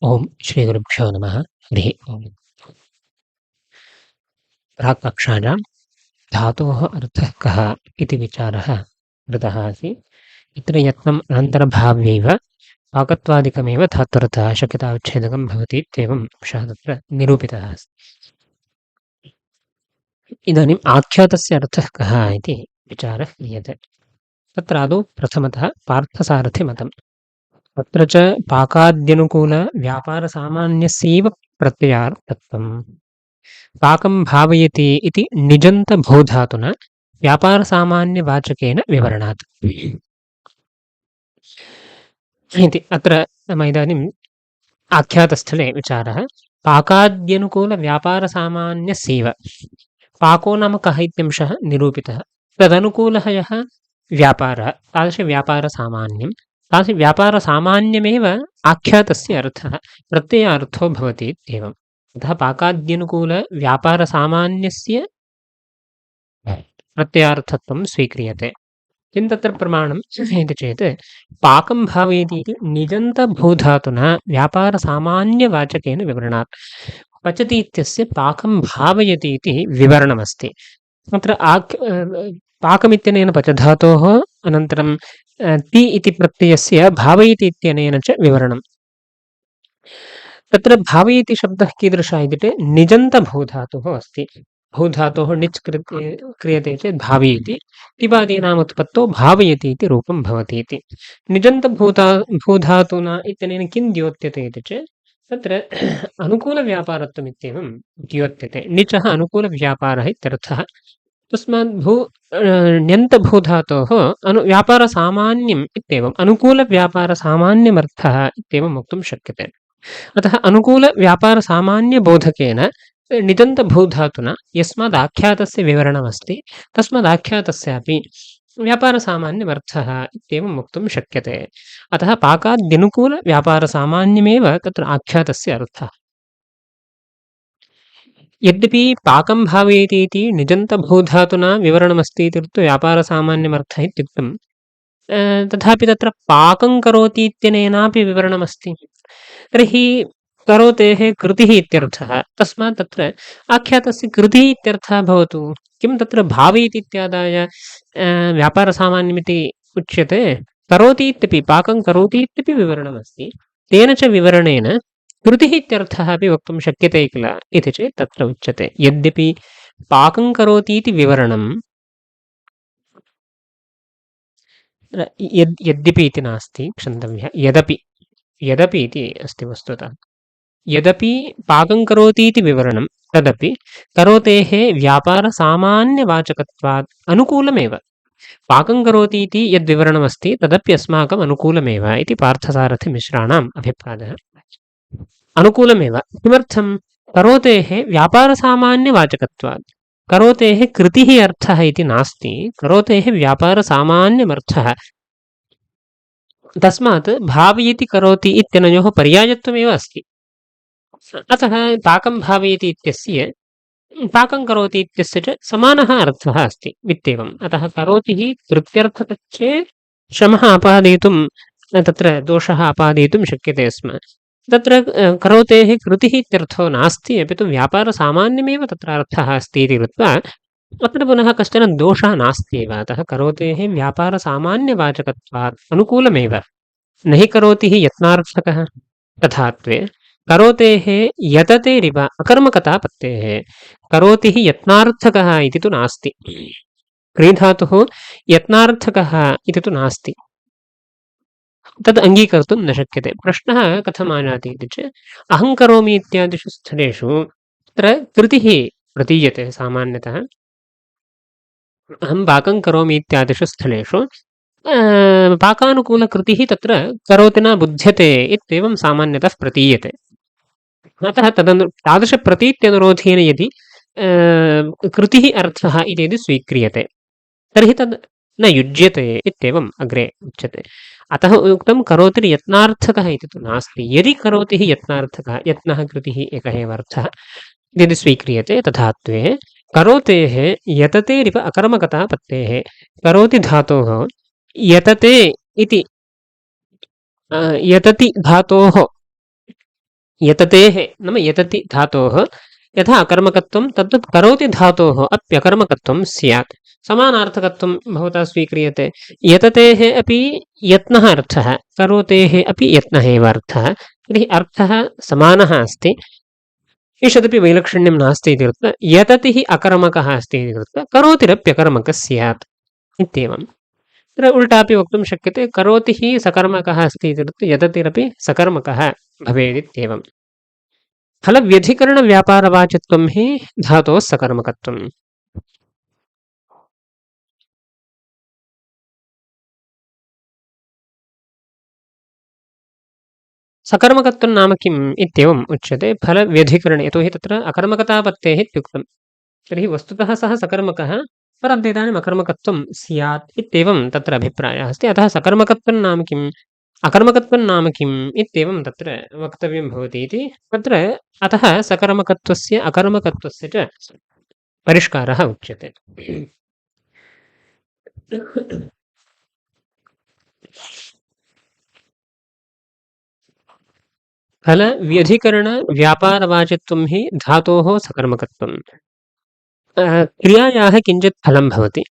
ओम श्रीगुरुभ्यो नमः। हरिः ओम्। प्राक्कक्षायां धातोः अर्थः कः इति विचारः कृतः आसीत्। इत्र यत्नम् अनन्तरभाव्यैव पाकत्वादिकमेव धात्वर्थः शक्यताविच्छेदकं भवति इत्येवं अंशः तत्र निरूपितः अस्ति। इदानीम् आख्यातस्य अर्थः कः इति विचारः क्रियते। तत्र आदौ प्रथमतः पार्थसारथिमतं। तत्र च पाकाद्यनुकूलव्यापारसामान्यस्यैव प्रत्ययार्थत्वम्। पाकं भावयति इति निजन्तभूधातुना व्यापारसामान्यवाचकेन विवरणात् इति। अत्र नाम इदानीम् आख्यातस्थले विचारः पाकाद्यनुकूलव्यापारसामान्यस्यैव। पाको नाम कः इत्यंशः निरूपितः। तदनुकूलः यः व्यापारः तादृशव्यापारसामान्यं तादृशव्यापारसामान्यमेव आख्यातस्य अर्थः प्रत्ययार्थो भवति इत्येवम्। अतः पाकाद्यनुकूलव्यापारसामान्यस्य प्रत्ययार्थत्वं स्वीक्रियते। किं तत्र प्रमाणम् इति चेत् पाकं भावयति इति निजन्तभूधातुना व्यापारसामान्यवाचकेन विवरणात्। पचति इत्यस्य पाकं भावयति इति विवरणमस्ति। अत्र पाकमित्यनेन पचधातोः अनन्तरं ति इति प्रत्ययस्य भावयति इत्यनेन च विवरणम्। तत्र भावयति शब्दः कीदृशः इति चेत् निजन्तभूधातुः अस्ति। भूधातोः णिच् क्रियते चेत् भावयति, तिबादीनाम् उत्पत्तौ भावयति इति रूपं भवति इति। भूधातुना इत्यनेन किं द्योत्यते इति चेत् तत्र अनुकूलव्यापारत्वम् इत्येवं द्योत्यते। णिचः अनुकूलव्यापारः इत्यर्थः। तस्मात् ण्यन्तभूधातोः व्यापारसामान्यम् इत्येवम् अनुकूलव्यापारसामान्यमर्थः इत्येवं वक्तुं शक्यते। अतः अनुकूलव्यापारसामान्यबोधकेन निजन्तभूधातुना यस्मादाख्यातस्य विवरणमस्ति तस्मादाख्यातस्यापि व्यापारसामान्यमर्थः इत्येवं वक्तुं शक्यते। अतः पाकाद्यनुकूलव्यापारसामान्यमेव तत्र आख्यातस्य अर्थः। यद्यपि पाकं भावयति इति निजन्तभूधातुना विवरणमस्ति इति कृत्वा व्यापारसामान्यमर्थः इत्युक्तं, तथापि तत्र पाकं करोति इत्यनेनापि विवरणमस्ति। तर्हि करोतेः कृतिः इत्यर्थः। तस्मात् तत्र आख्यातस्य कृतिः इत्यर्थः भवतु। किं तत्र भावयति इत्यादाय व्यापारसामान्यमिति उच्यते। करोति इत्यपि पाकं करोति इत्यपि विवरणमस्ति। तेन च विवरणेन कृतिः इत्यर्थः अपि वक्तुं शक्यते किल इति चेत् तत्र उच्यते। यद्यपि पाकं करोति इति विवरणं यद्यपि इति नास्ति, क्षन्तव्यः, यदपि इति अस्ति वस्तुतः। यदपि पाकं करोति इति विवरणं तदपि करोतेः व्यापारसामान्यवाचकत्वात् अनुकूलमेव। पाकं करोति इति यद्विवरणमस्ति तदपि अस्माकम् अनुकूलमेव इति पार्थसारथिमिश्राणाम् अभिप्रायः। अनुकूलमेव किमर्थं? करोतेः व्यापारसामान्यवाचकत्वात्। करोतेः कृतिः अर्थः इति नास्ति, करोतेः व्यापारसामान्यमर्थः। तस्मात् भावयति करोति इत्यनयोः पर्यायत्वमेव अस्ति। अतः पाकं भावयति इत्यस्य पाकं करोति इत्यस्य च समानः अर्थः अस्ति इत्येवम्। अतः करोतिः कृत्यर्थकचेत् श्रमः आपादयितुं तत्र दोषः आपादयितुं शक्यते स्म। तत्र करोतेः कृतिः इत्यर्थो नास्ति, अपि तु व्यापारसामान्यमेव तत्र अर्थः अस्ति इति कृत्वा अत्र पुनः कश्चन दोषः नास्त्येव। अतः करोतेः व्यापारसामान्यवाचकत्वात् अनुकूलमेव। न हि करोतिः यत्नार्थकः तथात्वे करोतेः यततेरिव अकर्मकतापत्तेः। करोतिः यत्नार्थकः इति तु नास्ति। क्रीधातुः यत्नार्थकः इति तु नास्ति। तद् अङ्गीकर्तुं न शक्यते। प्रश्नः कथम् आयाति इति चेत् अहं करोमि इत्यादिषु स्थलेषु तत्र कृतिः प्रतीयते सामान्यतः। अहं पाकं करोमि इत्यादिषु स्थलेषु पाकानुकूलकृतिः तत्र करोति न बुध्यते इत्येवं सामान्यतः प्रतीयते। अतः तादृशप्रतीत्यनुरोधेन यदि कृतिः अर्थः इति यदि स्वीक्रियते तर्हि तद् न युज्यते इत्येवम् अग्रे उच्यते। अतः उक्तं करोतिर्यत्नार्थकः इति तु नास्ति। यदि करोतिः यत्नार्थकः, यत्नः कृतिः एकः एव अर्थः यदि स्वीक्रियते तथात्वे करोतेः यततेरिव अकर्मकतापत्तेः। करोति धातोः यतते इति यतति धातोः यततेः नाम यतति धातोः यथा अकर्मकत्वं तद्वत् करोति धातोः अप्यकर्मकत्वं स्यात्। समानार्थकत्वं भवता स्वीक्रियते। यततेः अपि यत्नः अर्थः, करोतेः अपि यत्नः एव अर्थः। तर्हि अर्थः समानः अस्ति। ईषदपि वैलक्षण्यं नास्ति इति कृत्वा यततिः अकर्मकः अस्ति इति कृत्वा करोतिरप्यकर्मकः स्यात् इत्येवम्। तत्र उल्टापि वक्तुं शक्यते करोतिः सकर्मकः अस्ति इति कृत्वा यततिरपि सकर्मकः भवेदित्येवम्। फलव्यधिकरणव्यापारवाचित्वं हि धातोः सकर्मकत्वम्। सकर्मकत्वं नाम किम् इत्येवम् उच्यते फलव्यधिकरणे। यतोहि तत्र अकर्मकतापत्तेः इत्युक्तम्। तर्हि वस्तुतः सः सकर्मकः, परन्तु इदानीम् अकर्मकत्वं स्यात् इत्येवं तत्र अभिप्रायः अस्ति। अतः सकर्मकत्वं नाम किम्, अकर्मकत्वं नाम किम् इत्येवं तत्र वक्तव्यं भवति इति तत्र अतः सकर्मकत्वस्य अकर्मकत्वस्य च परिष्कारः उच्यते। फलव्यधिकरणव्यापारवाचित्वं हि धातोः सकर्मकत्वम्। क्रियायाः किञ्चित् फलं भवति,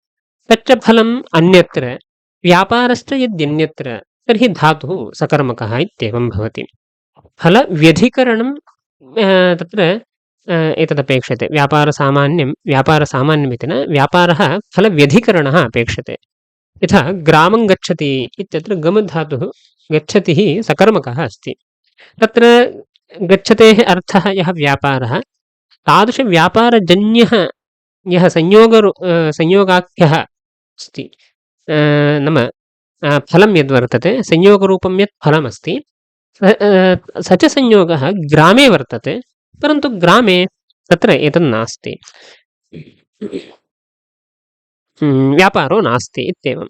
तच्च फलम् अन्यत्र, व्यापारश्च यद्यन्यत्र, तर्हि धातुः सकर्मकः इत्येवं भवति। फलव्यधिकरणं तत्र एतदपेक्षते। व्यापारसामान्यमिति न, व्यापारः फलव्यधिकरणः अपेक्षते। यथा ग्रामं गच्छति इत्यत्र गम धातुः गच्छतिः सकर्मकः अस्ति। तत्र गच्छतेः अर्थः यः व्यापारः, तादृशव्यापारजन्यः यः संयोगाख्यः अस्ति, नाम फलं यद्वर्तते, संयोगरूपं यत् फलमस्ति, स च संयोगः ग्रामे वर्तते, परन्तु ग्रामे तत्र एतन्नास्ति, व्यापारो नास्ति इत्येवम्।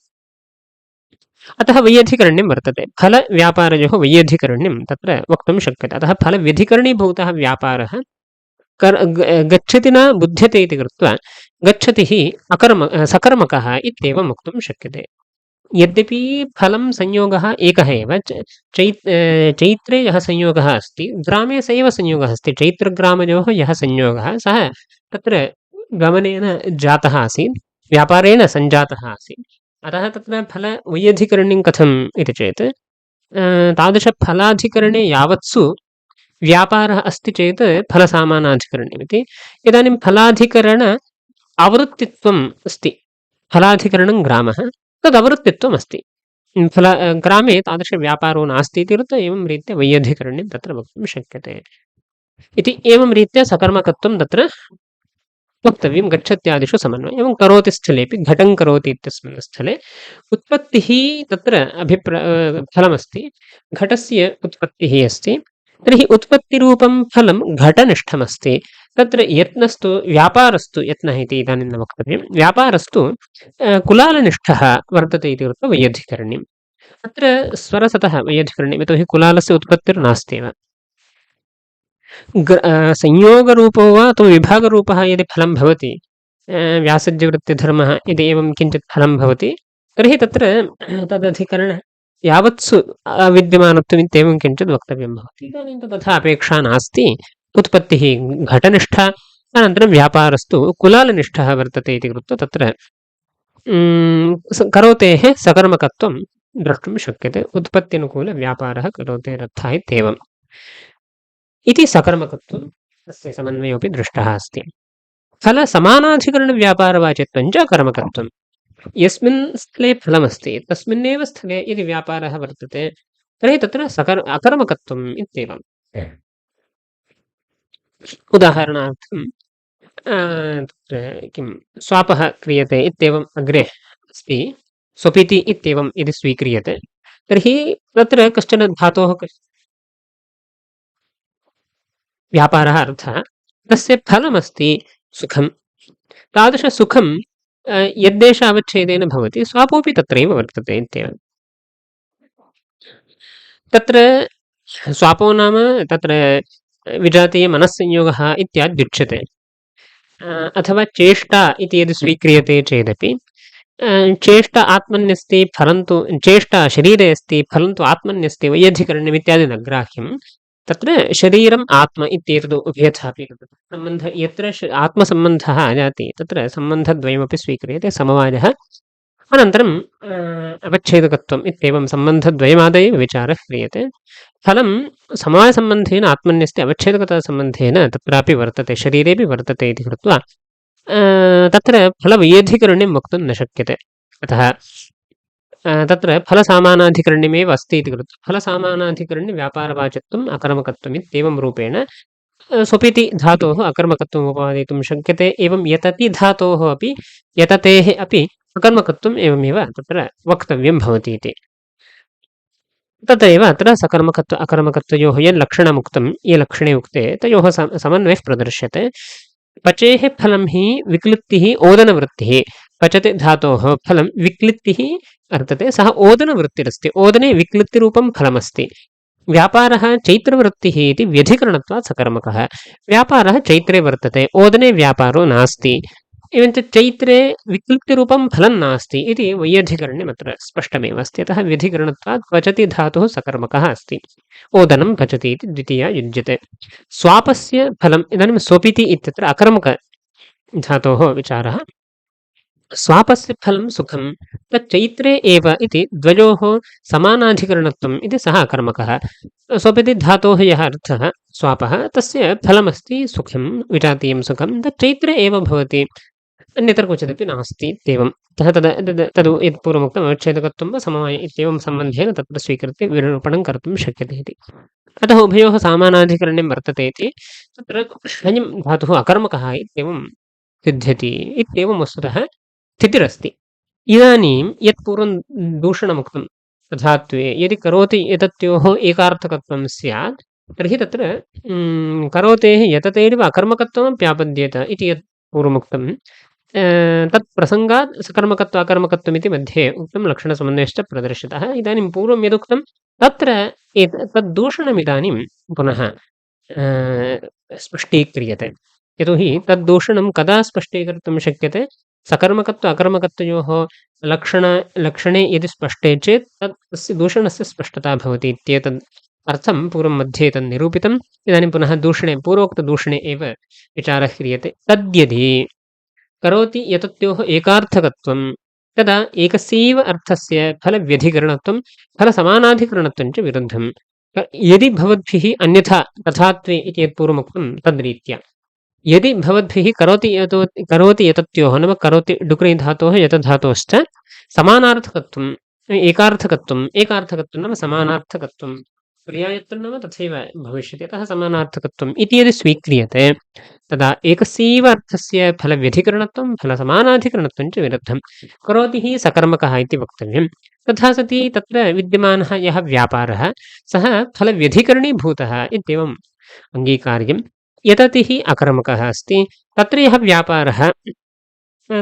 अतः वैयधिकरण्यं वर्तते। फलव्यापारयोः वैयधिकरण्यं तत्र वक्तुं शक्यते। अतः फलव्यधिकरणीभूतः व्यापारः गच्छति न बुध्यते इति कृत्वा गच्छतिः सकर्मकः इत्येवं वक्तुं शक्यते। यद्यपि फलं संयोगः एकः एव, चैत्रे यः संयोगः अस्ति, ग्रामे स एव संयोगः अस्ति। चैत्रग्रामयोः यः संयोगः सः तत्र गमनेन जातः आसीत्, व्यापारेण सञ्जातः आसीत्। अतः तत्र फलवैयधिकरण्यं कथम् इति चेत् तादृशफलाधिकरणे यावत्सु व्यापारः अस्ति चेत् फलसामानाधिकरण्यमिति। इदानीं फलाधिकरण आवृत्तित्वम् अस्ति, फलाधिकरणं ग्रामः, तदवृत्तित्वम् अस्ति। ग्रामे तादृशव्यापारो नास्ति इति कृत्वा एवं रीत्या वैयधिकरण्यं तत्र वक्तुं शक्यते इति। एवं रीत्या सकर्मकत्वं तत्र वक्तव्यं गच्छत्यादिषु समन्वयम्। एवं करोति स्थलेपि घटं करोति इत्यस्मिन् स्थले उत्पत्तिः तत्र फलमस्ति, घटस्य उत्पत्तिः अस्ति। तर्हि उत्पत्तिरूपं फलं घटनिष्ठमस्ति। तत्र यत्नस्तु व्यापारस्तु, यत्नः इति इदानीं न वक्तव्यं, व्यापारस्तु कुलालनिष्ठः वर्तते इति कृत्वा वैयधिकरण्यम्। अत्र स्वरसतः वैयधिकरण्यम्, यतोहि कुलालस्य उत्पत्तिर्नास्त्येव। संयोगरूपो वा अथवा विभागरूपः यदि फलं भवति, व्यासज्यवृत्तिधर्मः यदि एवं किञ्चित् फलं भवति, तर्हि तत्र तदधिकरण यावत्सु विद्यमानत्वम् इत्येवं किञ्चित् वक्तव्यं भवति। इदानीं तु तथा अपेक्षा नास्ति। उत्पत्तिः घटनिष्ठा, अनन्तरं व्यापारस्तु कुलालनिष्ठः वर्तते इति कृत्वा तत्र करोतेः सकर्मकत्वं द्रष्टुं शक्यते। उत्पत्त्यनुकूलव्यापारः करोतेरर्थः इत्येवम् इति सकर्मकत्वं, तस्य समन्वयोऽपि दृष्टः अस्ति। फलसमानाधिकरणव्यापारवाचित्वं च कर्मकत्वं। यस्मिन् स्थले फलमस्ति तस्मिन्नेव स्थले यदि व्यापारः वर्तते तर्हि तत्र अकर्मकत्वम् इत्येवम्। उदाहरणार्थं तत्र किं स्वापः क्रियते इत्येवम् अग्रे अस्ति, स्वपिति इत्येवं यदि स्वीक्रियते तर्हि तत्र कश्चन धातोः व्यापारः अर्थः, तस्य फलमस्ति सुखं। तादृशसुखं यद्देशावच्छेदेन भवति, स्वापोऽपि तत्रैव वर्तते इत्येवम्। तत्र स्वापो नाम तत्र विजातीयमनस्संयोगः इत्याद्युच्यते। अथवा चेष्टा इति यदि स्वीक्रियते चेदपि चेष्टा आत्मन्यस्ति, फलन्तु चेष्टा शरीरे अस्ति, फलन्तु आत्मन्यस्ति, वैयधिकरण्यम् इत्यादि न ग्राह्यम्। तत्र शरीरम् आत्म इत्येतद् उभयथापि सम्बन्धः यत्र आत्मसम्बन्धः आयाति तत्र सम्बन्धद्वयमपि स्वीक्रियते समवायः अनन्तरम् अवच्छेदकत्वम् इत्येवं सम्बन्धद्वयमादयेव विचारः क्रियते। फलं समवायसम्बन्धेन आत्मन्यस्य अवच्छेदकतासम्बन्धेन तत्रापि वर्तते शरीरेपि वर्तते इति कृत्वा तत्र फलवैयधिकरण्यं वक्तुं न शक्यते। अतः तत्र फलसामानाधिकरण्यमेव अस्ति इति कृत्वा फलसामानाधिकरण्यव्यापारवाचकत्वम् अकर्मकत्वम् इत्येवं रूपेण स्वपिति धातोः अकर्मकत्वम् उपपादयितुं शक्यते। एवं यतति धातोः अपि यततेः अपि अकर्मकत्वम् एवमेव तत्र वक्तव्यं भवति इति। तथैव अत्र सकर्मकत्व अकर्मकत्वयोः यल्लक्षणमुक्तं ये लक्षणे उक्ते तयोः समन्वयः प्रदर्श्यते। पचेः फलं हि विक्लिप्तिः ओदनवृत्तिः पचति धातोः फलं विक्लिप्तिः वर्तते सः ओदनवृत्तिरस्ति ओदने विक्लिप्तिरूपं फलमस्ति। व्यापारः चैत्रवृत्तिः इति व्यधिकरणत्वात् सकर्मकः व्यापारः चैत्रे वर्तते ओदने व्यापारो नास्ति एवञ्च चैत्रे विक्लिप्तिरूपं फलं नास्ति इति वैयधिकरण्यमत्र स्पष्टमेव अस्ति। अतः व्यधिकरणत्वात् पचति धातुः सकर्मकः अस्ति ओदनं पचति इति द्वितीया युज्यते। स्वापस्य फलम् इदानीं स्वपिति इत्यत्र अकर्मकधातोः विचारः स्वापस्य फलं सुखं तच्चैत्रे एव इति द्वयोः समानाधिकरणत्वम् इति सः अकर्मकः। स्वपिति धातोः यः अर्थः स्वापः तस्य फलमस्ति सुखं विजातीयं सुखं तच्चैत्रे एव भवति अन्यत्र क्वचिदपि नास्ति इत्येवम्। अतः तद् यत् पूर्वमुक्तम् अवच्छेदकत्वं वा समवाय इत्येवं सम्बन्धेन तत्र स्वीकृत्य विरूपणं कर्तुं शक्यते इति। अतः उभयोः सामानाधिकरण्यं वर्तते इति तत्र अयं धातुः अकर्मकः इत्येवं सिद्ध्यति इत्येवं वस्तुतः स्थितिरस्ति। इदानीं यत् पूर्वं दूषणमुक्तं तथात्वे यदि करोति एतत्योः एकार्थकत्वं स्यात् तर्हि तत्र करोतेः यततेरिव अकर्मकत्वमप्यापद्येत इति यत् पूर्वमुक्तं तत् प्रसङ्गात् सकर्मकत्व अकर्मकत्वमिति मध्ये उक्तं लक्षणसमन्वयश्च प्रदर्शितः। इदानीं पूर्वं यदुक्तं तत्र तद्दूषणमिदानीं पुनः स्पष्टीक्रियते। यतोहि तद्दूषणं कदा स्पष्टीकर्तुं शक्यते सकर्मकत्व अकर्मकत्वयोः लक्षणे यदि स्पष्टे चेत् तस्य दूषणस्य स्पष्टता भवति इत्येतद् अर्थं पूर्वं मध्ये तन्निरूपितम्। इदानीं पुनः दूषणे पूर्वोक्तदूषणे एव विचारः क्रियते। तद्यदि करोति यतत्योः एकार्थकत्वं तदा एकस्यैव अर्थस्य फलव्यधिकरणत्वं फलसमानाधिकरणत्वं च विरुद्धं। यदि भवद्भिः अन्यथा तथात्वे इति यत् पूर्वमुक्तं तद्रीत्या यदि भवद्भिः करोति यतत्योः नाम करोति डुक्री धातोः यतधातोश्च समानार्थकत्वम् एकार्थकत्वं नाम समानार्थकत्वं पर्यायत्वं नाम तथैव भविष्यति। अतः समानार्थकत्वम् इति यदि स्वीक्रियते तदा एकस्यैव अर्थस्य फलव्यधिकरणत्वं फलसमानाधिकरणत्वं च विरुद्धं। करोति हि सकर्मकः इति वक्तव्यं। तथा सति तत्र विद्यमानः यः व्यापारः सः फलव्यधिकरणीभूतः इत्येवम् अङ्गीकार्यं। यततिः अकर्मकः अस्ति तत्र यः व्यापारः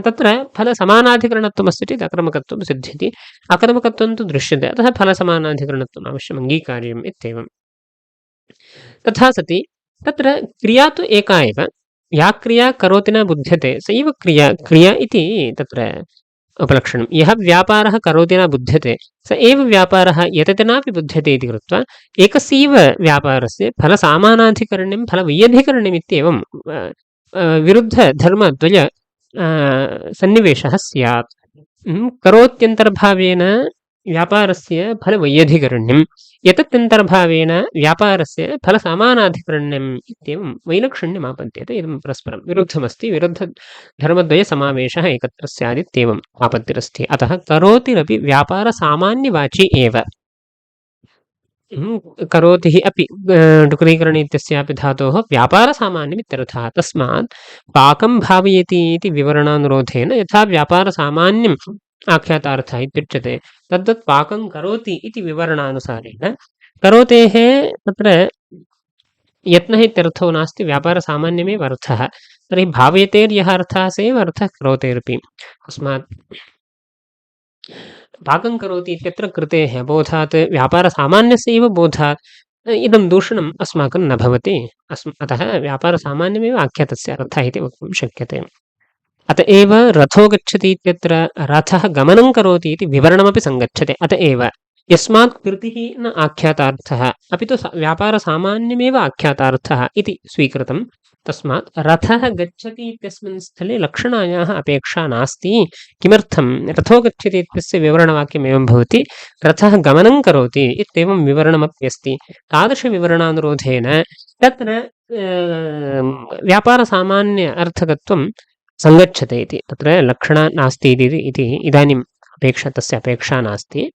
तत्र फलसमानाधिकरणत्वमस्ति चेत् अकर्मकत्वं सिद्ध्यति अकर्मकत्वं तु दृश्यते अतः फलसमानाधिकरणत्वम् अवश्यम् अङ्गीकार्यम् इत्येवम्। तथा सति तत्र क्रिया तु एका एव या क्रिया करोति न बुध्यते सैव क्रिया इति तत्र उपलक्षणं। यः व्यापारः करोति न बुध्यते स एव व्यापारः यतते नापि बुध्यते इति कृत्वा एकस्यैव व्यापारस्य फलसामानाधिकरण्यं फलवैयधिकरण्यमित्येवं विरुद्धधर्मद्वय सन्निवेशः स्यात्। करोत्यन्तर्भावेन व्यापारस्य फलवैयधिकरण्यं यतत्यन्तर्भावेन व्यापारस्य फलसामानाधिकरण्यम् इत्येवं वैलक्षण्यमापद्यते। इदं परस्परं विरुद्धमस्ति विरुद्धधर्मद्वयसमावेशः एकत्र स्यादित्येवम् आपत्तिरस्ति। अतः करोतिरपि व्यापारसामान्यवाची एव। करोतिः अपि डुकरीकरणे इत्यस्यापि धातोः व्यापारसामान्यमित्यर्थः। तस्मात् पाकं भावयति इति विवरणानुरोधेन यथा व्यापारसामान्यम् आख्यातार्थः इत्युच्यते तद्वत् पाकं करोति इति विवरणानुसारेण करोतेः तत्र यत्नः इत्यर्थो नास्ति व्यापारसामान्यमेव अर्थः। तर्हि भावयतेर्यः अर्थः स एव अर्थः करोतेरपि। तस्मात् पाकं करोति इत्यत्र कृतेः बोधात् व्यापारसामान्यस्यैव बोधात् इदं दूषणम् अस्माकं न भवति। अतः व्यापारसामान्यमेव आख्यातस्य अर्थः इति वक्तुं शक्यते। अत एव रथो गच्छति इत्यत्र रथः गमनं करोति इति विवरणमपि सङ्गच्छते। अत एव यस्मात् कृतिः न आख्यातार्थः अपि तु व्यापारसामान्यमेव आख्यातार्थः इति स्वीकृतं। तस्मात् रथः गच्छति इत्यस्मिन् स्थले लक्षणायाः अपेक्षा नास्ति। किमर्थं रथो गच्छति इत्यस्य विवरणवाक्यम् एवं भवति, रथः गमनं करोति इत्येवं विवरणमप्यस्ति। तादृशविवरणानुरोधेन तत्र व्यापारसामान्य अर्थकत्वं सङ्गच्छते इति, तत्र लक्षणा नास्ति इति इदानीम् तस्य अपेक्षा नास्ति।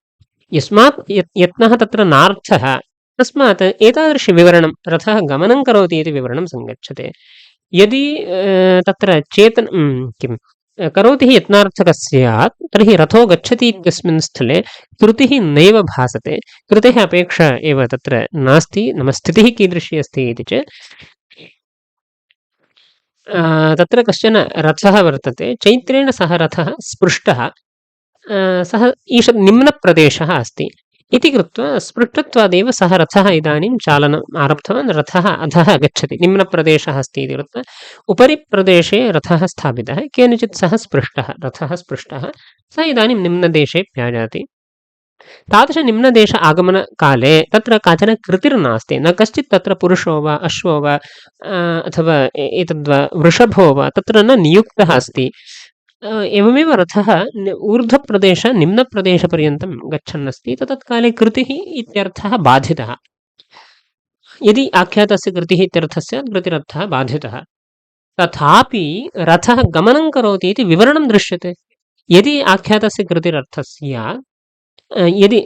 यस्मात् यत्नः तत्र नार्थः, तस्मात् एतादृशविवरणं रथः गमनं करोति इति विवरणं सङ्गच्छते। यदि तत्र किं करोति यत्नार्थकः स्यात्, तर्हि रथो गच्छति इत्यस्मिन् स्थले कृतिः नैव भासते। कृतेः अपेक्षा एव तत्र नास्ति। नाम स्थितिः कीदृशी अस्ति इति चेत् तत्र कश्चन रथः वर्तते, चैत्रेण सः रथः स्पृष्टः, सः ईषत् निम्नप्रदेशः अस्ति इति कृत्वा स्पृष्टत्वादेव सः रथः इदानीं चालनम् आरब्धवान्। रथः अधः गच्छति, निम्नप्रदेशः अस्ति इति कृत्वा उपरि प्रदेशे रथः स्थापितः, केनचित् सः स्पृष्टः, रथः स्पृष्टः, सः इदानीं निम्नदेशे व्याजाति। तादृशनिम्नदेश आगमनकाले तत्र काचन कृतिर्नास्ति, न कश्चित् तत्र पुरुषो वा अश्वो वा अथवा एतद्वा वृषभो वा तत्र न नियुक्तः अस्ति। एवमेव रथः ऊर्ध्वप्रदेश निम्नप्रदेशपर्यन्तं गच्छन्नस्ति, तत्काले कृतिः इत्यर्थः बाधितः। यदि आख्यातस्य कृतिः इत्यर्थस्य कृतिरर्थः बाधितः, तथापि रथः गमनं करोति इति विवरणं दृश्यते। यदि आख्यातस्य कृतिरर्थः स्यात्, यदि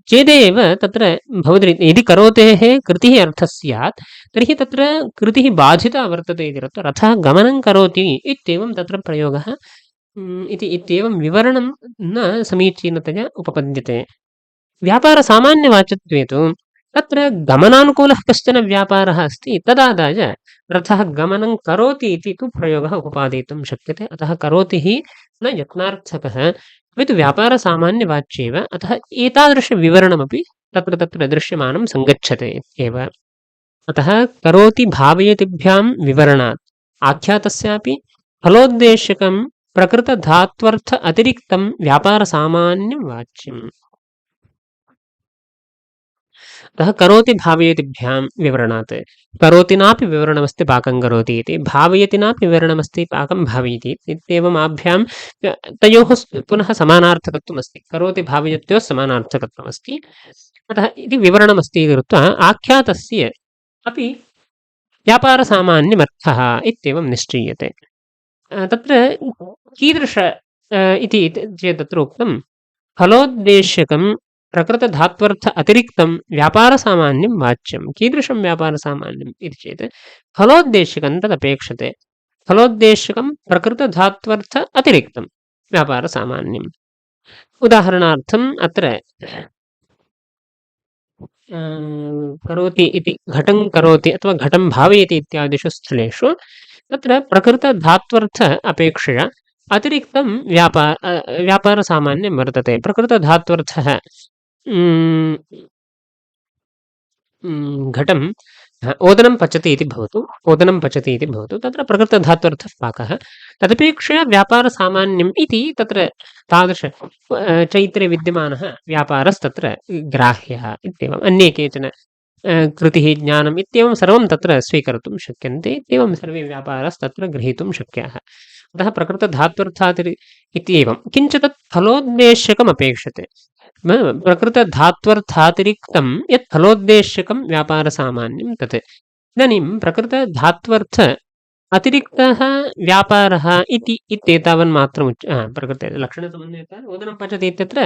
चेदेव तत्र भवति, यदि करोतेः कृतिः अर्थः स्यात् तर्हि तत्र कृतिः बाधिता वर्तते इति कृत्वा रथः गमनं करोति इत्येवं तत्र प्रयोगः इत्येवं विवरणं न समीचीनतया उपपद्यते। व्यापारसामान्यवाच्यत्वे तु तत्र गमनानुकूलः कश्चन व्यापारः अस्ति, तदादाय रथः गमनं करोति इति तु प्रयोगः उपपादयितुं शक्यते। अतः करोतिः न यत्नार्थकः, अपि तु व्यापारसामान्यवाच्येव। अतः एतादृशविवरणमपि तत्र दृश्यमानं सङ्गच्छते एव। अतः करोति भावयतिभ्यां विवरणात् आख्यातस्यापि फलोद्देश्यकं प्रकृतधात्वर्थ अतिरिक्तं व्यापारसामान्यं वाच्यम्। अतः करोति भावयतिभ्यां विवरणात्, करोतिनापि विवरणमस्ति पाकं करोति इति, भावयतिनापि विवरणमस्ति पाकं भावयति इत्येवम् आभ्यां तयोः पुनः समानार्थकत्वम् अस्ति। करोति भावयत्योः समानार्थकत्वम् अस्ति। अतः इति विवरणमस्ति इति कृत्वा आख्यातस्य अपि व्यापारसामान्यमर्थः इत्येवं निश्चीयते। तत्र कीदृश इति चेत् तत्र उक्तं फलोद्देश्यकं प्रकृतधात्वर्थ अतिरिक्तं व्यापारसामान्यं वाच्यं। कीदृशं व्यापारसामान्यम् इति चेत् फलोद्देश्यकं तदपेक्षते। फलोद्देश्यकं प्रकृतधात्वर्थ अतिरिक्तं व्यापारसामान्यम्। उदाहरणार्थम् अत्र करोति इति घटं करोति अथवा घटं भावयति इत्यादिषु स्थलेषु तत्र प्रकृतधात्वर्थ अपेक्षया अतिरिक्तं व्यापारसामान्यं वर्तते। प्रकृतधात्वर्थः घटं ओदनं पचति इति भवतु, ओदनं पचति इति भवतु, तत्र प्रकृतधात्वर्थः पाकः, तदपेक्षया व्यापारसामान्यम् इति तत्र तादृश चैत्रे विद्यमानः व्यापारस्तत्र ग्राह्यः इत्येवम्। अन्ये केचन कृतिः ज्ञानम् इत्येवं सर्वं तत्र स्वीकर्तुं शक्यन्ते, इत्येवं सर्वे व्यापारस्तत्र गृहीतुं शक्याः। अतः प्रकृतधात्वर्थात् इत्येवं किञ्च तत् फलोद्देश्यकम् अपेक्षते। प्रकृतधात्वर्थातिरिक्तं यत् फलोद्देश्यकं व्यापारसामान्यं तत्। इदानीं प्रकृतधात्वर्थ अतिरिक्तः व्यापारः इति इत्येतावन्मात्रम् प्रकृते लक्षणसमन्वयतः ओदनं पचति इत्यत्र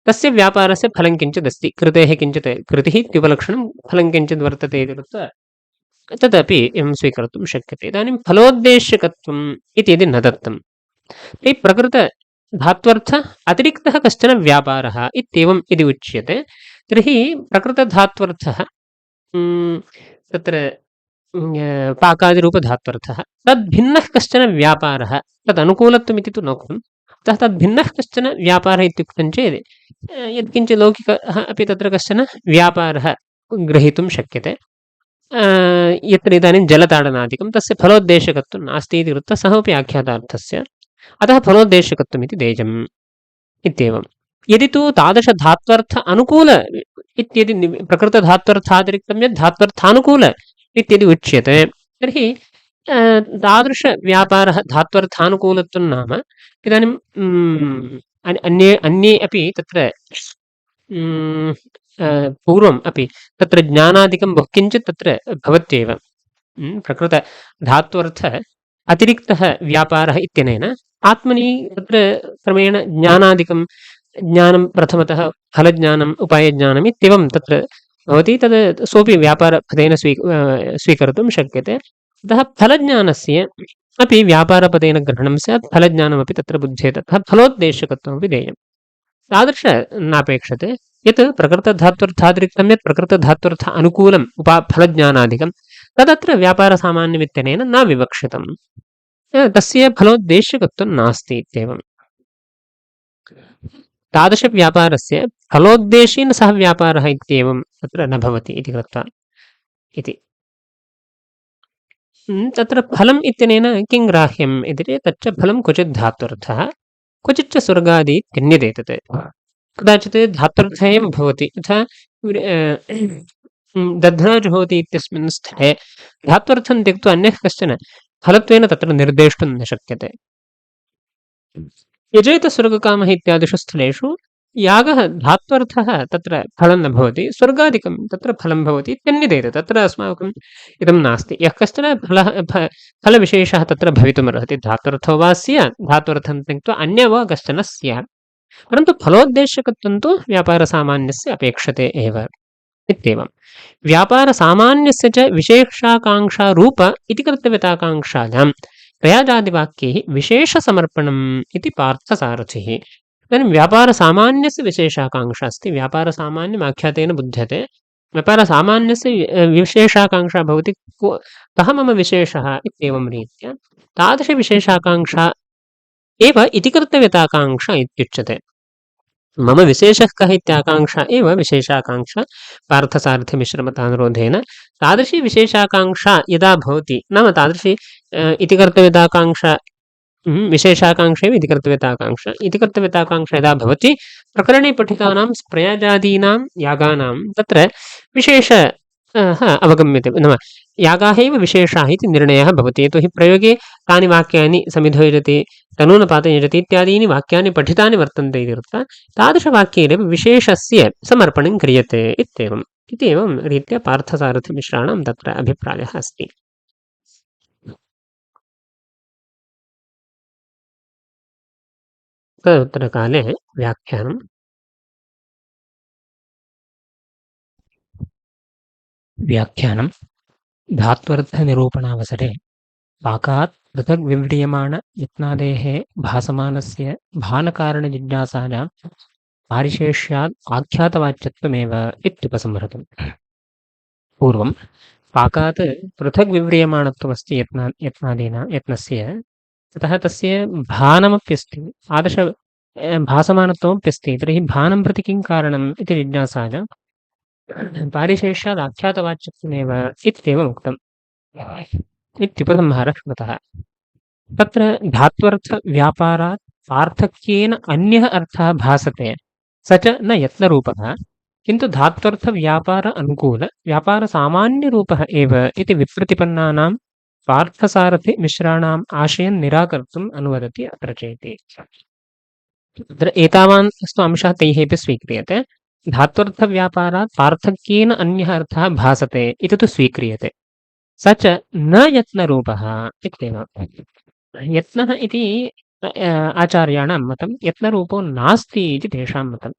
तस्य व्यापारस्य फलं किञ्चिदस्ति, कृतेः किञ्चित् कृतिः इत्युपलक्षणं फलं किञ्चित् वर्तते इति कृत्वा तदपि एवं स्वीकर्तुं शक्यते। इदानीं फलोद्देश्यकत्वम् इति यदि न दत्तं तर्हि प्रकृतधात्वर्थ अतिरिक्तः कश्चन व्यापारः इत्येवं यदि उच्यते तर्हि प्रकृतधात्वर्थः तत्र पाकादिरूपधात्वर्थः तद्भिन्नः कश्चन व्यापारः, तदनुकूलत्वमिति तु नोक्तम्। अतः तद्भिन्नः कश्चन व्यापारः इत्युक्तं चेत् यत्किञ्चित् लौकिकः अपि तत्र कश्चन व्यापारः ग्रहीतुं शक्यते। यत्र इदानीं जलताडनादिकं तस्य फलोद्देशकत्वं नास्ति इति कृत्वा सः अपि आख्यातार्थस्य, अतः फलोद्देशकत्वमिति देयम् इत्येवम्। यदि तु तादृशधात्वर्थ अनुकूल इत्यदि प्रकृतधात्वर्थातिरिक्तं यद् धात्वर्थानुकूल इत्यदि उच्यते तर्हि तादृशव्यापारः धात्वर्थानुकूलत्वं नाम इदानीं अन्ये अपि तत्र पूर्वम् अपि तत्र ज्ञानादिकं बहुकिञ्चित् तत्र भवत्येव प्रकृतधात्वर्थ अतिरिक्तः व्यापारः इत्यनेन आत्मनि तत्र क्रमेण ज्ञानादिकं ज्ञानं प्रथमतः फलज्ञानम् उपायज्ञानम् इत्येवं तत्र भवति तद् सोऽपि व्यापारपदेन स्वीकर्तुं शक्यते अतः फलज्ञानस्य अपि व्यापारपदेन ग्रहणं स्यात् फलज्ञानमपि तत्र बुध्येत अतः फलोद्देशकत्वमपि देयं तादृश नापेक्षते यत् प्रकृतधात्वर्थातिरिक्तं यत् प्रकृतधात्वर्थ अनुकूलम् फलज्ञानादिकं तदत्र व्यापारसामान्यमित्यनेन न विवक्षितम् तस्य फलोद्देश्यकत्वं नास्ति इत्येवम् तादृशव्यापारस्य फलोद्देशेन सह व्यापारः इत्येवं तत्र न भवति इति कृत्वा इति तत्र फलम् इत्यनेन किं ग्राह्यम् इति चेत् तच्च फलं क्वचित् धात्वर्थः क्वचिच्च स्वर्गादि इत्यन्यते तत् कदाचित् धात्वर्थः एव भवति यथा दध्नाजुहोति इत्यस्मिन् स्थले धात्वर्थं त्यक्त्वा अन्यः कश्चन फलत्वेन तत्र निर्देष्टुं न शक्यते यजेत स्वर्गकामः इत्यादिषु स्थलेषु यागः धात्वर्थः तत्र फलं न भवति स्वर्गादिकं तत्र फलं भवति इत्यन्यदेत तत्र अस्माकम् इदं नास्ति यः कश्चन फलविशेषः तत्र भवितुमर्हति धात्वर्थो वा स्यात् धात्वर्थं त्यक्त्वा अन्य वा कश्चन स्यात् परन्तु फलोद्देशकत्वं तु व्यापारसामान्यस्य अपेक्षते एव इत्येवं व्यापारसामान्यस्य च विशेषाकाङ्क्षारूप इति कर्तव्यताकाङ्क्षायां प्रयाजादिवाक्यैः विशेषसमर्पणम् इति पार्थसारथिः इदानीं व्यापारसामान्यस्य विशेषाकाङ्क्षा अस्ति व्यापारसामान्यमाख्यातेन बुध्यते व्यापारसामान्यस्य विशेषाकाङ्क्षा भवति कः मम विशेषः इत्येवं रीत्या तादृशविशेषाकाङ्क्षा एव इति कर्तव्यताकाङ्क्षा इत्युच्यते मम विशेषः कः इत्याकाङ्क्षा एव विशेषाकाङ्क्षा पार्थसारथिमिश्रमतानुरोधेन तादृशी विशेषाकाङ्क्षा यदा भवति नाम तादृशी इति कर्तव्यताकाङ्क्षा विशेषाकाङ्क्षैव इति कर्तव्यताकाङ्क्षा इति कर्तव्यताकाङ्क्षा यदा भवति प्रकरणे पठितानां प्रयाजादीनां यागानां तत्र विशेष अवगम्यते नाम यागाः एव विशेषाः इति निर्णयः भवति यतोहि प्रयोगे तानि वाक्यानि समिधो यजति तनूनपातं यजति इत्यादीनि वाक्यानि पठितानि वर्तन्ते इति कृत्वा तादृशवाक्यैरेव विशेषस्य समर्पणं क्रियते इत्येवम् इत्येवं रीत्या पार्थसारथिमिश्राणां तत्र अभिप्रायः अस्ति तदुत्तरकाले व्याख्यानं धात्वर्थनिरूपणावसरे पाकात् पृथग् विव्रियमाण यत्नादेः भासमानस्य भानकारणजिज्ञासायां पारिशेष्यात् आख्यातवाच्यत्वमेव इत्युपसंहृतम् पूर्वं पाकात् पृथग् विव्रियमाणत्वमस्ति यत्नस्य ततः तस्य भानमप्यस्ति आदर्श भासमानत्वमप्यस्ति तर्हि भानं प्रति किं कारणम् इति जिज्ञासायां पारिशेष्यात् आख्यातवाच्यत्वमेव इत्येवम् उक्तम् इत्युपसंहारः कृतः तत्र धात्वर्थव्यापारात् पार्थक्येन अन्यः अर्थः भासते स च न यत्नरूपः किन्तु धात्वर्थव्यापार अनुकूल व्यापारसामान्यरूपः एव इति विप्रतिपन्नानां पार्थसारथिमिश्राणाम् आशयं निराकर्तुम् अनुवदति अत्र चेति तत्र एतावान् अस्तु अंशः तैः अपि स्वीक्रियते धात्वर्थव्यापारात् पार्थक्येन अन्यः अर्थः भासते इति तु स्वीक्रियते स च न यत्नरूपः इत्येव यत्नः इति आचार्याणां मतं यत्नरूपो नास्ति इति तेषां मतं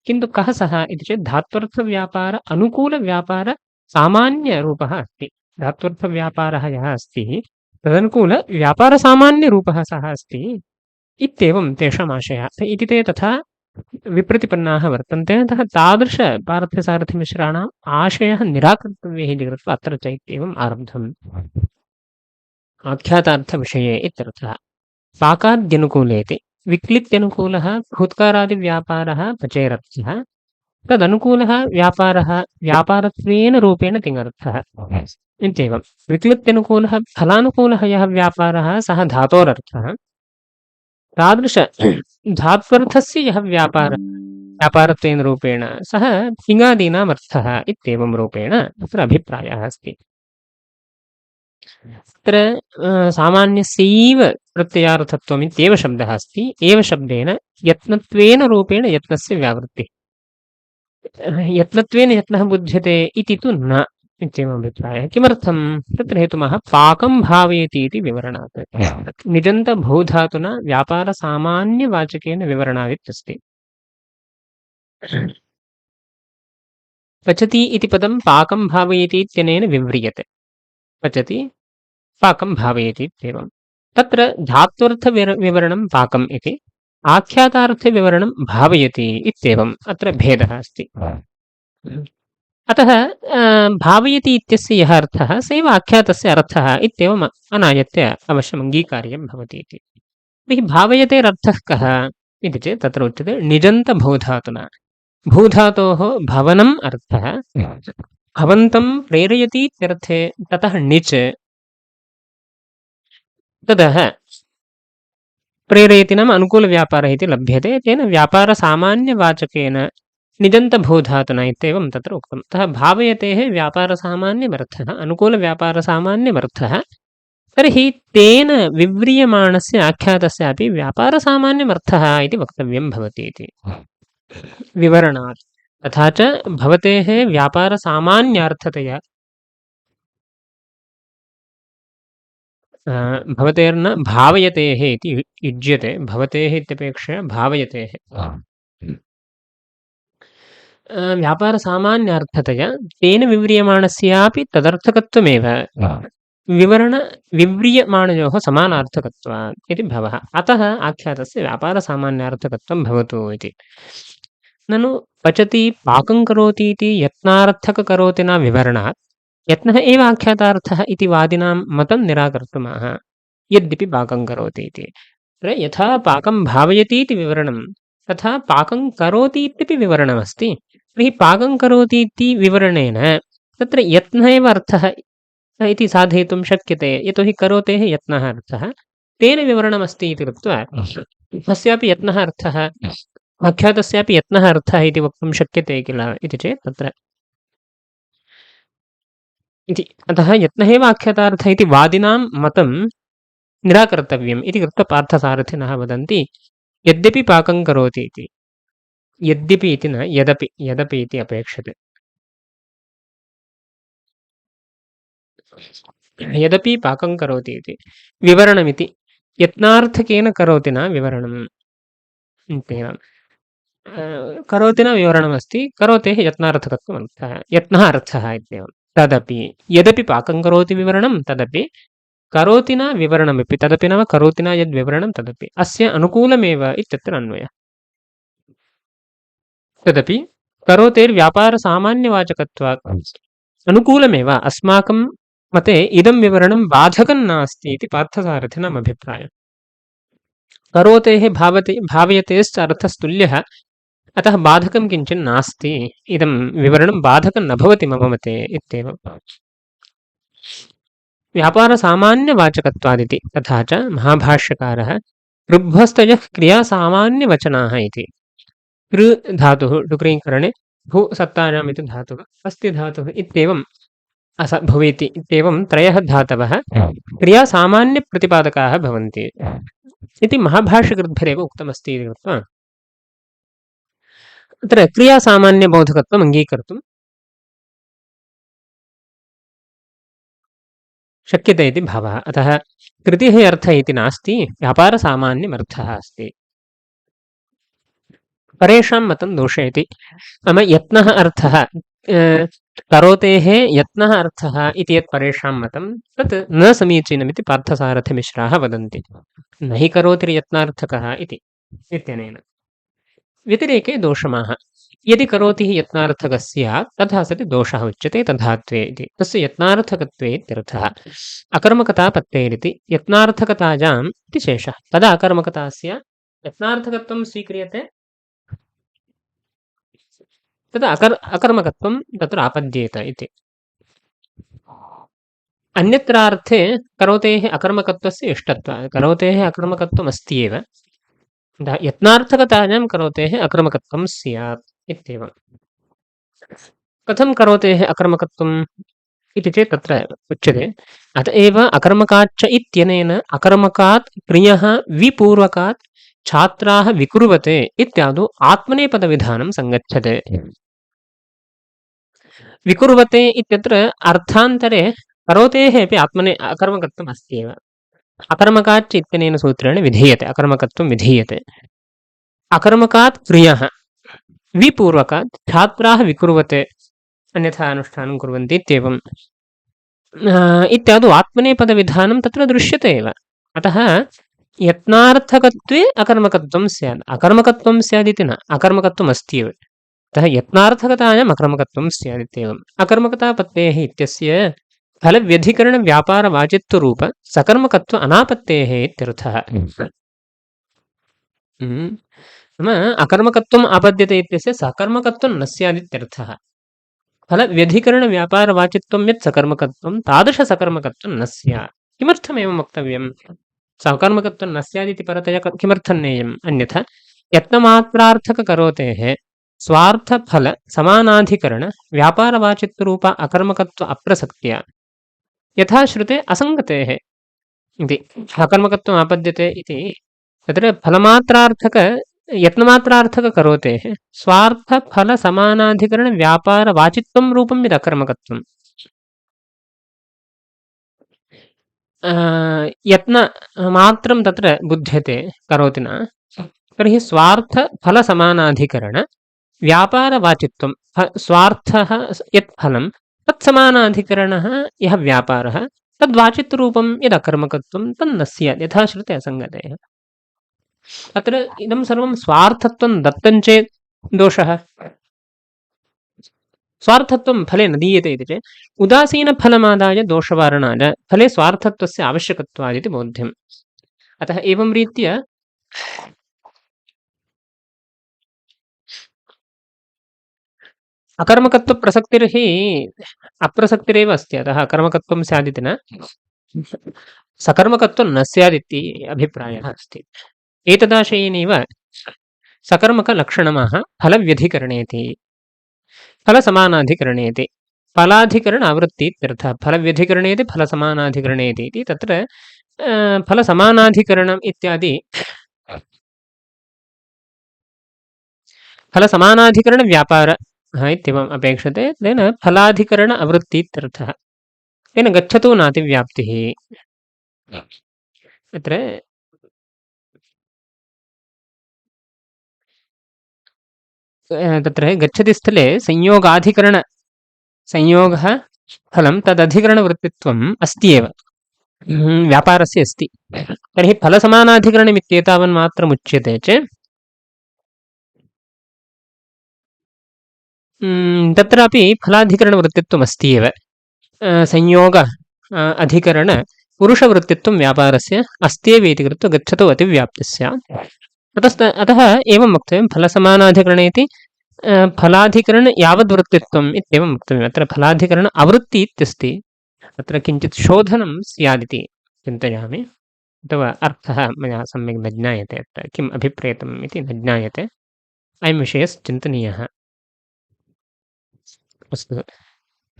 किन्तु कः सः इति चेत् धात्वर्थव्यापार अनुकूलव्यापार सामान्यरूपः अस्ति धात्वर्थव्यापारः यः अस्ति तदनुकूलव्यापारसामान्यरूपः सः अस्ति इत्येवं तेषाम् आशयः इति ते तथा विप्रतिपन्नाः वर्तन्ते अतः तादृश पार्थसारथिमिश्राणाम् आशयः निराकर्तव्यः इति कृत्वा अत्र च इत्येवम् आरब्धम् आख्यातार्थविषये इत्यर्थः पाकाद्यनुकूलेति विक्लित्यनुकूलः भूत्कारादिव्यापारः पचेरर्थः तदनुकूलः व्यापारः व्यापारत्वेन रूपेण तिङर्थः इत्येवं विक्लित्यनुकूलः फलानुकूलः यः व्यापारः सः धातोरर्थः तादृश धात्वर्थस्य यः व्यापारः व्यापारत्वेन रूपेण सः पिङादीनाम् अर्थः इत्येवं रूपेण तत्र अभिप्रायः अस्ति। तत्र सामान्यस्यैव प्रत्ययार्थत्वम् इत्येव शब्दः अस्ति। एव शब्देन यत्नत्वेन रूपेण यत्नस्य व्यावृत्तिः। यत्नत्वेन यत्नः बुध्यते इति तु न इत्येवम् अभिप्रायः। किमर्थं? तत्र हेतुमः पाकं भावयति इति विवरणात्। निजन्तभूधातुना व्यापारसामान्यवाचकेन विवरणादित्यस्ति। पचति इति पदं पाकं भावयति इत्यनेन विव्रियते। पचति पाकं भावयति इत्येवं। तत्र धात्वर्थविवरणं पाकम् इति, आख्यातार्थविवरणं भावयति इत्येवम् अत्र भेदः अस्ति। अतः भावयति इत्यस्य यः अर्थः स एव आख्यातस्य अर्थः इत्येवम् अनायत्य अवश्यम् अङ्गीकार्यं भवति इति। तर्हि भावयतेरर्थः कः इति चेत् तत्र उच्यते निजन्तभूधातुना। भूधातोः भवनम् अर्थः भवन्तं प्रेरयति इत्यर्थे ततः णिच् ततः प्रेरयति नाम अनुकूलव्यापारः इति लभ्यते। तेन व्यापारसामान्यवाचकेन निजन्तभूधातुना इत्येवं तत्र उक्तम्। अतः भावयतेः व्यापारसामान्यमर्थः अनुकूलव्यापारसामान्यमर्थः। तर्हि तेन विव्रियमाणस्य आख्यातस्यापि व्यापारसामान्यमर्थः इति वक्तव्यं भवति इति विवरणात्। तथा च भवतेः व्यापारसामान्यार्थतया भवतेर्न भावयतेः इति युज्यते। भवतेः इत्यपेक्षया भावयतेः व्यापारसामान्यार्थतया तेन विव्रियमाणस्यापि तदर्थकत्वमेव विव्रियमाणयोः समानार्थकत्वात् इति भवः। अतः आख्यातस्य व्यापारसामान्यार्थकत्वं भवतु इति। ननु पचति पाकं करोति इति यत्नार्थककरोति न विवरणात् यत्नः एव आख्यातार्थः इति वादिनां मतं निराकर्तुमः यद्यपि पाकं करोति इति। यथा पाकं भावयति इति विवरणं तथा पाकं करोति इत्यपि विवरणमस्ति। तर्हि पाकं करोति इति विवरणेन तत्र यत्नः एव अर्थः इति साधयितुं शक्यते। यतोहि करोतेः यत्नः अर्थः तेन विवरणमस्ति इति कृत्वा तस्यापि यत्नः अर्थः आख्यातस्यापि यत्नः अर्थः इति वक्तुं शक्यते किल इति चेत् तत्र इति। अतः यत्नः एव आख्यातार्थः इति वादिनां मतं निराकर्तव्यम् इति कृत्वा पार्थसारथिनः वदन्ति यद्यपि पाकं करोति इति। यद्यपि इति न यदपि, यदपि इति अपेक्षते। यदपि पाकं करोति इति विवरणमिति यत्नार्थकेन करोति न विवरणम् इत्येवं। करोति न विवरणमस्ति, करोतेः यत्नार्थकत्वमर्थः यत्नः अर्थः इत्येवं। तदपि यदपि पाकं करोति विवरणं तदपि करोति न विवरणमपि तदपि नाम करोति न यद्विवरणं तदपि अस्य अनुकूलमेव इत्यत्र अन्वयः। तदपि करोतेर्व्यापारसामान्यवाचकत्वात् अनुकूलमेव अस्माकं मते इदं विवरणं बाधकं नास्ति इति पार्थसारथिनाम् अभिप्रायः। करोतेः भावयतेश्च अर्थस्तुल्यः अतः बाधकं किञ्चित् नास्ति, इदं विवरणं बाधकं न भवति मम मते इत्येवम्। व्यापारसामान्यवाचकत्वादिति। तथा च महाभाष्यकारः ऋग्भस्तयः क्रियासामान्यवचनाः इति। ऋ धातुः डुक्रीकरणे भू सत्तायाम् इति धातुः अस्ति धातुः इत्येवं भवेति इत्येवं त्रयः धातवः क्रियासामान्यप्रतिपादकाः भवन्ति इति महाभाष्यकृद्भिरेव उक्तमस्ति इति कृत्वा अत्र क्रियासामान्यबोधकत्वम् अङ्गीकर्तुं शक्यते इति भावः। अतः कृतिः अर्थः इति नास्ति, व्यापारसामान्यमर्थः अस्ति। परेषां मतं दूषयति नाम यत्नः अर्थः करोतेः यत्नः अर्थः इति यत् परेषां मतं तत् न समीचीनमिति पार्थसारथिमिश्राः वदन्ति। न हि करोतिर्यत्नार्थकः इति इत्यनेन व्यतिरेके दोषमाः। यदि करोति हि यत्नार्थकः स्यात् तथा सति दोषः उच्यते तथात्वे इति। तस्य यत्नार्थकत्वे इत्यर्थः। अकर्मकतापत्तेरिति यत्नार्थकतायाम् इति शेषः। तदा अकर्मकतास्य यत्नार्थकत्वं स्वीक्रियते तदा अकर्मकत्वं तत्र आपद्येत इति। अन्यत्रार्थे करोतेः अकर्मकत्वस्य इष्टत्वात् करोतेः अकर्मकत्वम् अस्ति एव यत्नार्थकतायां करोतेः अकर्मकत्वं स्यात् इत्येवम्। कथं करोतेः अकर्मकत्वम् इति चेत् तत्र उच्यते अत एव अकर्मकाच्च इत्यनेन अकर्मकात् क्रियः विपूर्वकात् छात्राः विकुर्वते इत्यादौ आत्मनेपदविधानं सङ्गच्छते। विकुर्वते इत्यत्र अर्थान्तरे करोतेः अपि आत्मने अकर्मकत्वम् अस्ति एव। अकर्मकाच्च इत्यनेन सूत्रेण विधीयते, अकर्मकत्वं विधीयते। अकर्मकात् क्रियः विपूर्वकात् छात्राः विकुर्वते अन्यथा अनुष्ठानं कुर्वन्ति इत्येवम् इत्यादौ आत्मनेपदविधानं तत्र दृश्यते एव। अतः यत्नार्थकत्वे अकर्मकत्वं स्यात्, अकर्मकत्वं स्यादिति न, अकर्मकत्वम् अस्ति एव। अतः यत्नार्थकतायाम् अकर्मकत्वं स्यादित्येवम्। अकर्मकतापत्तेः इत्यस्य फलव्यधिकरणव्यापारवाचित्वरूप सकर्मकत्व अनापत्तेः इत्यर्थः। नाम अकर्मकत्वम् आपद्यते इत्यस्य सकर्मकत्वं न स्यादित्यर्थः। फलव्यधिकरणव्यापारवाचित्वं यत् सकर्मकत्वं तादृशसकर्मकत्वं न स्यात्। किमर्थमेवं वक्तव्यं? सकर्मकत्वं न स्यादिति परतया किमर्थं नेयम्? अन्यथा यत्नमात्रार्थककरोतेः स्वार्थफलसमानाधिकरणव्यापारवाचित्वरूप अकर्मकत्व अप्रसक्त्या यथा श्रुते असङ्गतेः इति सकर्मकत्वम् आपद्यते इति तत्र फलमात्रार्थक यत्नमात्रार्थककरोतेः स्वार्थफलसमानाधिकरणव्यापारवाचित्वं रूपं यदकर्मकत्वम् यत्नमात्रं तत्र बुध्यते करोति न तर्हि स्वार्थफलसमानाधिकरणव्यापारवाचित्वं स्वार्थः यत् फलं तत्समानाधिकरणः यः व्यापारः तद्वाचित्वरूपं यदकर्मकत्वं तन्न स्यात् यथा श्रुते असङ्गतेः। अत्र इदं सर्वं स्वार्थत्वं दत्तं चेत् दोषः, स्वार्थत्वं फले न दीयते इति चेत् उदासीनफलमादाय दोषवारणाय फले स्वार्थत्वस्य आवश्यकत्वादिति बोध्यम्। अतः एवं रीत्या अकर्मकत्वप्रसक्तिर्हि अप्रसक्तिरेव अस्ति। अतः अकर्मकत्वं स्यादिति न, सकर्मकत्वं न स्यादिति अभिप्रायः अस्ति। एतदाशयेनैव सकर्मकलक्षणमाह फलव्यधिकरणेति फलसमानाधिकरणेति फलाधिकरण आवृत्ति इत्यर्थः। फलव्यधिकरणेति फलसमानाधिकरणेति इति तत्र फलसमानाधिकरणम् इत्यादि फलसमानाधिकरणव्यापारः इत्येवम् अपेक्षते। तेन फलाधिकरण आवृत्ति इत्यर्थः। तेन गच्छतु नातिव्याप्तिः। अत्र तत्र गच्छति स्थले संयोगः फलं तदधिकरणवृत्तित्वम् अस्ति एव, व्यापारस्य अस्ति। तर्हि फलसमानाधिकरणमित्येतावन्मात्रमुच्यते चेत् तत्रापि फलाधिकरणवृत्तित्वम् अस्ति एव। संयोग अधिकरण पुरुषवृत्तित्वं व्यापारस्य अस्त्येव इति कृत्वा गच्छतु अतिव्याप्तिः स्यात्। अतः एवं वक्तव्यं फलसमानाधिकरणे इति फलाधिकरण यावद्वृत्तित्वम् इत्येवं वक्तव्यम्। अत्र फलाधिकरण आवृत्ति इत्यस्ति, अत्र किञ्चित् शोधनं स्यादिति चिन्तयामि, अथवा अर्थः मया सम्यक् न ज्ञायते, अत्र किम् अभिप्रेतम् इति न ज्ञायते। अयं विषयश्चिन्तनीयः। अस्तु,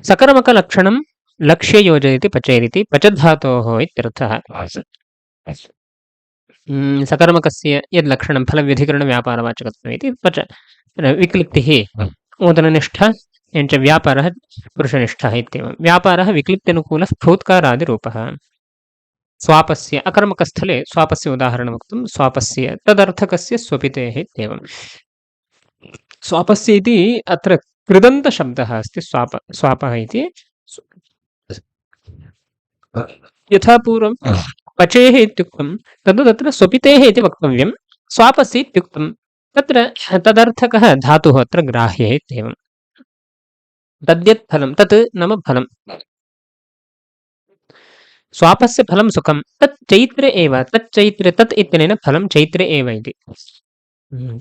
सकर्मकलक्षणं लक्ष्ये योजयति पचेरिति पचधातोः इत्यर्थः। सकर्मकस्य यद्लक्षणं फलव्यधिकरणव्यापारवाचकत्वम् इति पच विक्लिप्तिः ओदननिष्ठा एवञ्च व्यापारः पुरुषनिष्ठः इत्येवं। व्यापारः विक्लिप्त्यनुकूलः फूत्कारादिरूपः। स्वापस्य अकर्मकस्थले स्वापस्य उदाहरणं वक्तुं स्वापस्य तदर्थकस्य स्वपितेः इत्येवं। स्वापस्य इति अत्र कृदन्तशब्दः अस्ति। स्वापः इति यथा पूर्वं पचेः इत्युक्तं तत्र स्वपितेः इति वक्तव्यं, स्वापस्य इत्युक्तं तत्र तदर्थकः धातुः अत्र ग्राह्यः इत्येवं। तद्यत् फलं तत् नाम फलं, स्वापस्य फलं सुखं तत् चैत्रे एव, तच्चैत्रे तत् इत्यनेन फलं चैत्रे एव इति,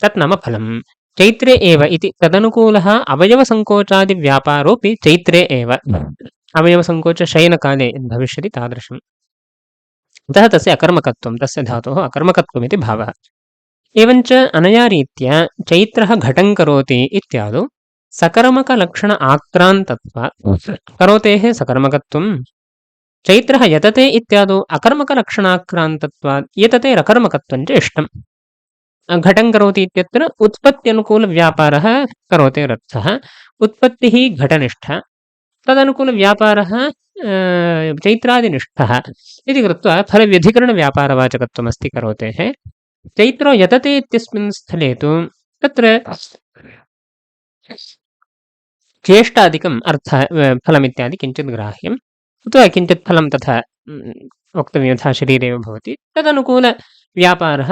तत् नाम फलं चैत्रे एव इति। तदनुकूलः अवयवसङ्कोचादिव्यापारोऽपि चैत्रे एव, अवयवसङ्कोचशयनकाले भविष्यति तादृशम्। अतः तस्य अकर्मकत्वं, तस्य धातोः अकर्मकत्वमिति भावः। एवञ्च अनया रीत्या चैत्रः घटं करोति इत्यादौ सकर्मकलक्षण आक्रान्तत्वात् करोतेः सकर्मकत्वं चैत्रः यतते इत्यादौ अकर्मकलक्षणाक्रान्तत्वात् यतते रकर्मकत्वं च इष्टम् घटं करोति इत्यत्र उत्पत्त्यनुकूलव्यापारः करोतेरर्थः उत्पत्तिः घटनिष्ठा तदनुकूलव्यापारः चैत्रादिनिष्ठः इति कृत्वा फलव्यधिकरणव्यापारवाचकत्वमस्ति करोतेः चैत्रो यतते इत्यस्मिन् स्थले तु तत्र ज्येष्ठादिकम् अर्थः फलमित्यादि किञ्चित् ग्राह्यम् अथवा किञ्चित् फलं तथा वक्तव्यं यथा शरीरेव भवति तदनुकूलव्यापारः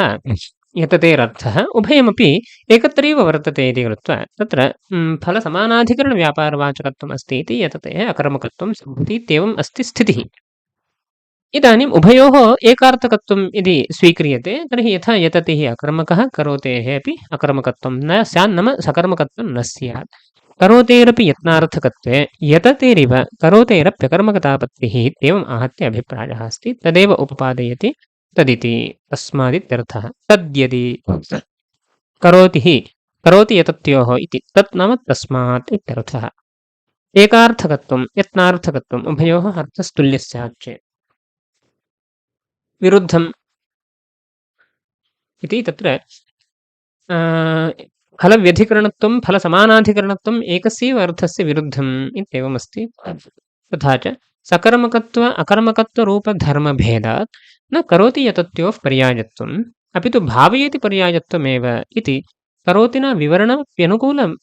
यततेरर्थः उभयमपि एकत्रैव वर्तते इति कृत्वा तत्र फलसमानाधिकरणव्यापारवाचकत्वम् अस्ति इति यततेः अकर्मकत्वं सम्भवति इत्येवम् अस्ति स्थितिः इदानीम् उभयोः एकार्थकत्वम् यदि स्वीक्रियते तर्हि यथा यततिः अकर्मकः करोतेः अपि अकर्मकत्वं न स्यात् नाम सकर्मकत्वं न स्यात् करोतेरपि यत्नार्थकत्वे यततेरिव करोतेरप्यकर्मकतापत्तिः इत्येवम् आहत्य अभिप्रायः अस्ति तदेव उपपादयति तदिति तस्मादित्यर्थः तद्यदि करोतिः करोति यतत्योः इति तत् नाम तस्मात् इत्यर्थः एकार्थकत्वं यत्नार्थकत्वम् उभयोः अर्थस्तुल्यः स्यात् चेत् विरुद्धम् इति तत्र फलव्यधिकरणत्वं फलसमानाधिकरणत्वम् एकस्यैव अर्थस्य विरुद्धम् इत्येवमस्ति तथा च सकर्मकत्व अकर्मकत्वरूपधर्मभेदात् न करोति यतत्योः पर्यायत्वम् अपि तु भावयति पर्यायत्वमेव इति करोति न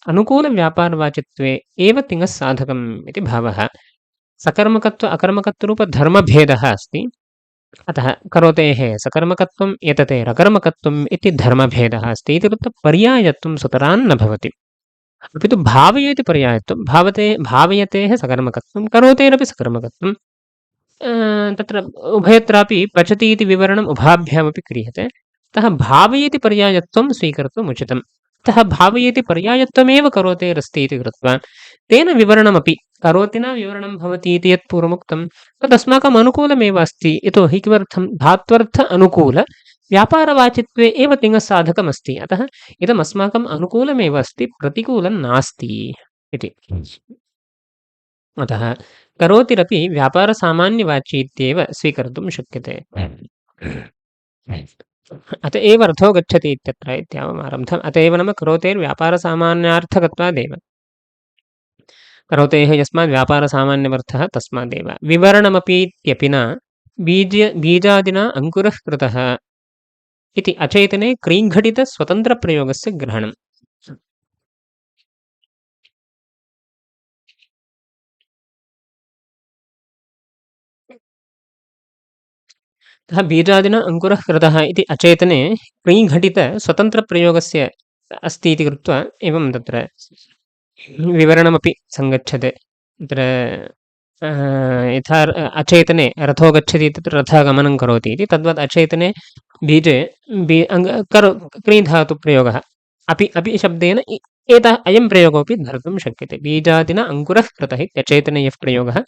अनुकूलव्यापारवाचित्वे एव तिङः साधकम् इति भावः सकर्मकत्व अकर्मकत्वरूपधर्मभेदः अस्ति अतः करोतेः सकर्मकत्वं यतते रकर्मकत्वम् इति धर्मभेदः अस्ति इति कृत्वा पर्यायत्वं सुतरां न भवति अपि तु भावयति पर्यायत्वं भावयतेः सकर्मकत्वं करोतेरपि सकर्मकत्वं तत्र उभयत्रापि पचति इति विवरणम् उभाभ्यामपि क्रियते अतः भावयति पर्यायत्वं स्वीकर्तुम् उचितम् अतः भावयति पर्यायत्वमेव करोतेरस्ति इति कृत्वा तेन विवरणमपि करोति न विवरणं भवति इति यत् पूर्वमुक्तं तदस्माकम् अनुकूलमेव अस्ति यतोहि किमर्थं धात्वर्थ अनुकूल व्यापारवाचित्वे एव तिङः साधकमस्ति अतः इदम् अस्माकम् अनुकूलमेव अस्ति प्रतिकूलं नास्ति इति अतः करोतिरपि व्यापारसामान्यवाची इत्येव स्वीकर्तुं शक्यते अत एव अर्थो गच्छति इत्यत्र इत्यावमारब्धम् अत एव नाम करोतेर्व्यापारसामान्यार्थकत्वादेव करोतेः यस्मात् व्यापारसामान्यमर्थः तस्मादेव विवरणमपीत्यपि न बीजादिना अङ्कुरः कृतः इति अचेतने क्रीङ्घटितस्वतन्त्रप्रयोगस्य ग्रहणम् अतः बीजादिना अङ्कुरः कृतः इति अचेतने क्रीङ्घटितस्वतन्त्रप्रयोगस्य अस्ति इति कृत्वा एवं तत्र विवरणमपि सङ्गच्छते तत्र यथा अचेतने रथो गच्छति तत्र रथगमनं करोति इति तद्वत् अचेतने बीजे क्रीधातुप्रयोगः अपि शब्देन अयं प्रयोगोऽपि धर्तुं शक्यते बीजादिना अङ्कुरः कृतः इत्यचेतने यः प्रयोगः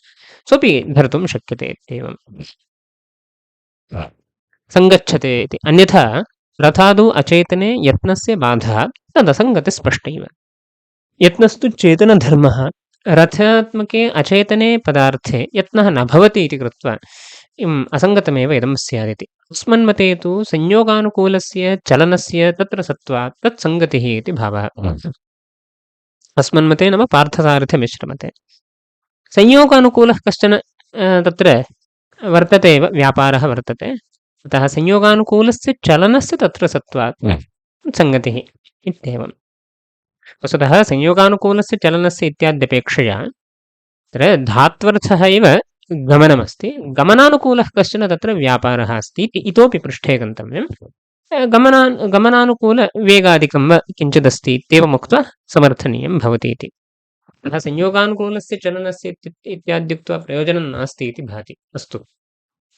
सोऽपि धर्तुं शक्यते इत्येवं सङ्गच्छते इति अन्यथा रथादौ अचेतने यत्नस्य बाधः तदसङ्गतिस्पष्टैव यत्नस्तु चेतनधर्मः रथात्मके अचेतने पदार्थे यत्नः न भवति इति कृत्वा असङ्गतमेव इदं स्यादिति अस्मन्मते तु संयोगानुकूलस्य चलनस्य तत्र सत्त्वात् तत्सङ्गतिः इति भावः अस्मन्मते नाम पार्थसारथिमिश्रमते संयोगानुकूलः कश्चन तत्र वर्तते एव व्यापारः वर्तते अतः संयोगानुकूलस्य चलनस्य तत्र सत्त्वात् सङ्गतिः इत्येवम् वस्तुतः संयोगानुकूलस्य चलनस्य इत्याद्यपेक्षया तत्र धात्वर्थः एव गमनमस्ति गमनानुकूलः कश्चन तत्र व्यापारः अस्ति इतोपि पृष्ठे गन्तव्यं गमनानुकूलवेगादिकं वा किञ्चिदस्ति इत्येवमुक्त्वा समर्थनीयं भवति इति अतः संयोगानुकूलस्य चलनस्य इत्याद्युक्त्वा प्रयोजनं नास्ति इति भाति अस्तु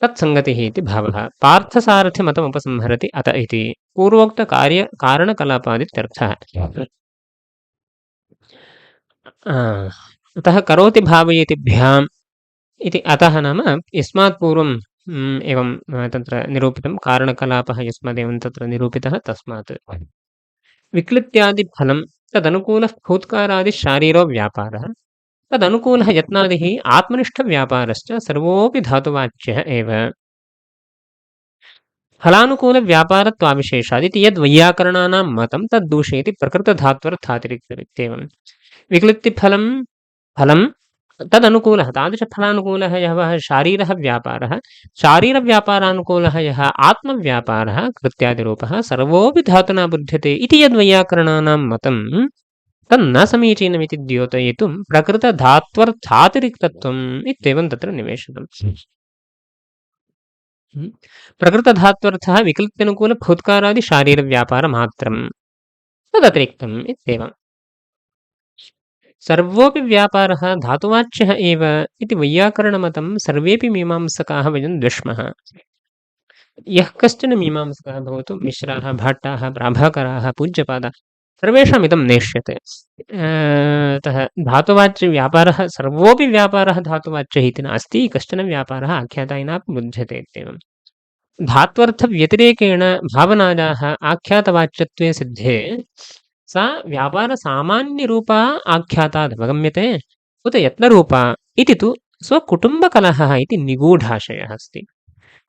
तत्सङ्गतिः इति भावः पार्थसारथिमतमुपसंहरति अत इति पूर्वोक्तकार्यकारणकलापादित्यर्थः अतः करोति भावयतिभ्याम् इति अतः नाम यस्मात् पूर्वं एवं तत्र निरूपितं कारणकलापः यस्मादेवं तत्र निरूपितः तस्मात्। विक्लित्यादिफलं तदनुकूलः फूत्कारादिशारीरो व्यापारः तदनुकूलः यत्नादिः आत्मनिष्ठव्यापारश्च सर्वोऽपि धातुवाच्यः एव। फलानुकूलव्यापारत्वाविशेषादिति यद्वैयाकरणानां मतं तद्दूषयति प्रकृतधात्वर्थातिरिक्तमित्येवं। विक्लित्तिफलं फलं तदनुकूलः तादृशफलानुकूलः यः वः शारीरः व्यापारः शारीरव्यापारानुकूलः यः आत्मव्यापारः कृत्यादिरूपः सर्वोऽपि धातुना बुध्यते इति यद्वैयाकरणानां मतं तन्न समीचीनमिति द्योतयितुं प्रकृतधात्वर्थातिरिक्तत्वम् इत्येवं तत्र निवेशितम्। प्रकृतधात्वर्थः विक्लिप्त्यनुकूलफुत्कारादिशारीरव्यापारमात्रम् तदतिरिक्तम् इत्येवम्। सर्वोऽपि व्यापारः धातुवाच्यः एव इति वैयाकरणमतं सर्वेऽपि मीमांसकाः वयं द्विष्मः। यः कश्चन मीमांसकः भवतु मिश्राः भाट्टाः प्राभाकराः पूज्यपादाः सर्वेषामिदं नेष्यते। अतः धातुवाच्यव्यापारः सर्वोऽपि व्यापारः धातुवाच्यः इति नास्ति कश्चन व्यापारः आख्यातायिनापि बुध्यते इत्येवम्। धात्वर्थव्यतिरेकेण भावनायाः आख्यातवाच्यत्वे सिद्धे सा व्यापारसामान्यरूपा आख्यातादवगम्यते उत यत्नरूपा इति तु स्वकुटुम्बकलहः इति निगूढाशयः अस्ति।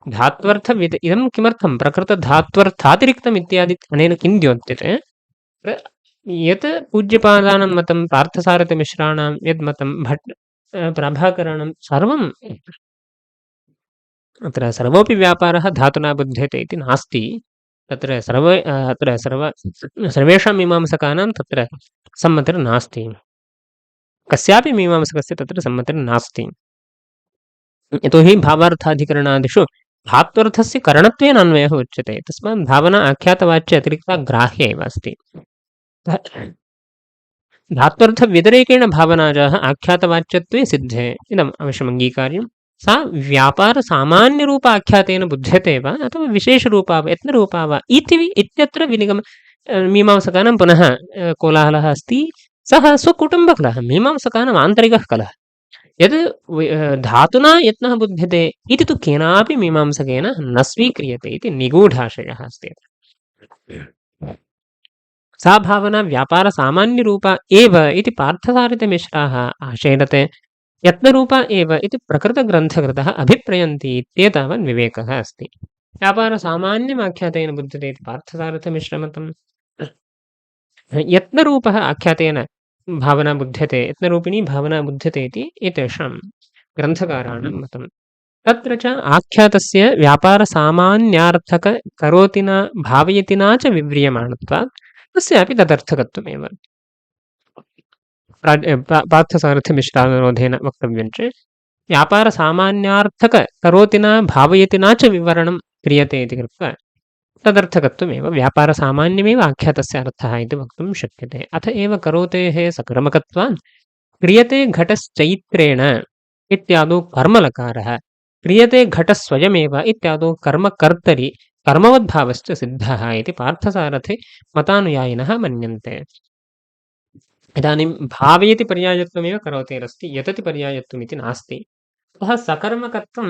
इदं किमर्थं प्रकृतधात्वर्थातिरिक्तम् इत्यादि अनेन किं द्योत्यते यत् पूज्यपादानां मतं पार्थसारथिमिश्राणां यद्मतं प्रभाकराणां सर्वं अत्र सर्वोऽपि व्यापारः धातुना बुध्यते इति नास्ति। तत्र सर्वेषां मीमांसकानां तत्र सम्मतिर्नास्ति। कस्यापि मीमांसकस्य तत्र सम्मतिर्नास्ति। यतोहि भावार्थाधिकरणादिषु धात्वर्थस्य करणत्वेन अन्वयः उच्यते तस्मात् भावना आख्यातवाच्य अतिरिक्ता ग्राह्य एव अस्ति। धात्वर्थव्यतिरेकेण भावनायाः आख्यातवाच्यत्वे सिद्धे इदम् अवश्यम् अङ्गीकार्यम्। सा व्यापारसामान्यरूप आख्यातेन बुध्यते वा अथवा विशेषरूपा वा यत्नरूपा वा इत्यत्र मीमांसकानां पुनः कोलाहलः अस्ति। सः स्वकुटुम्बकलहः मीमांसकानाम् आन्तरिकः कलहः यद् धातुना यत्नः बुध्यते इति तु केनापि मीमांसकेन न स्वीक्रियते इति निगूढाशयः अस्ति। सा भावना व्यापारसामान्यरूपा एव इति पार्थसारथिमिश्राः आशेरते यत्नरूपा एव इति प्रकृतग्रन्थकृतः अभिप्रयन्ति इत्येतावन् विवेकः अस्ति। व्यापारसामान्यमाख्यातेन बुध्यते इति पार्थसारथिमिश्रमतम्। यत्नरूपः आख्यातेन भावना बुध्यते यत्नरूपिणी भावना बुध्यते इति एतेषां ग्रन्थकाराणां मतम्। तत्र च आख्यातस्य व्यापारसामान्यार्थक करोति न भावयति न च विव्रियमाणत्वात् तस्यापि तदर्थकत्वमेव। पार्थसारथिमिश्रानुरोधेन वक्तव्यं चेत् व्यापारसामान्यार्थक करोति न भावयति न च विवरणं क्रियते इति कृत्वा तदर्थकत्वमेव व्यापारसामान्यमेव आख्यातस्य अर्थः इति वक्तुं शक्यते। अथ एव करोतेः सकर्मकत्वात् क्रियते घटश्चैत्रेण इत्यादौ कर्मलकारः क्रियते घटस्वयमेव इत्यादौ कर्मकर्तरि कर्मवद्भावश्च सिद्धः इति पार्थसारथि मतानुयायिनः मन्यन्ते। इदानीं भावयति पर्यायत्वमेव करोतेरस्ति यतति पर्यायत्वम् इति नास्ति। अतः सकर्मकत्वं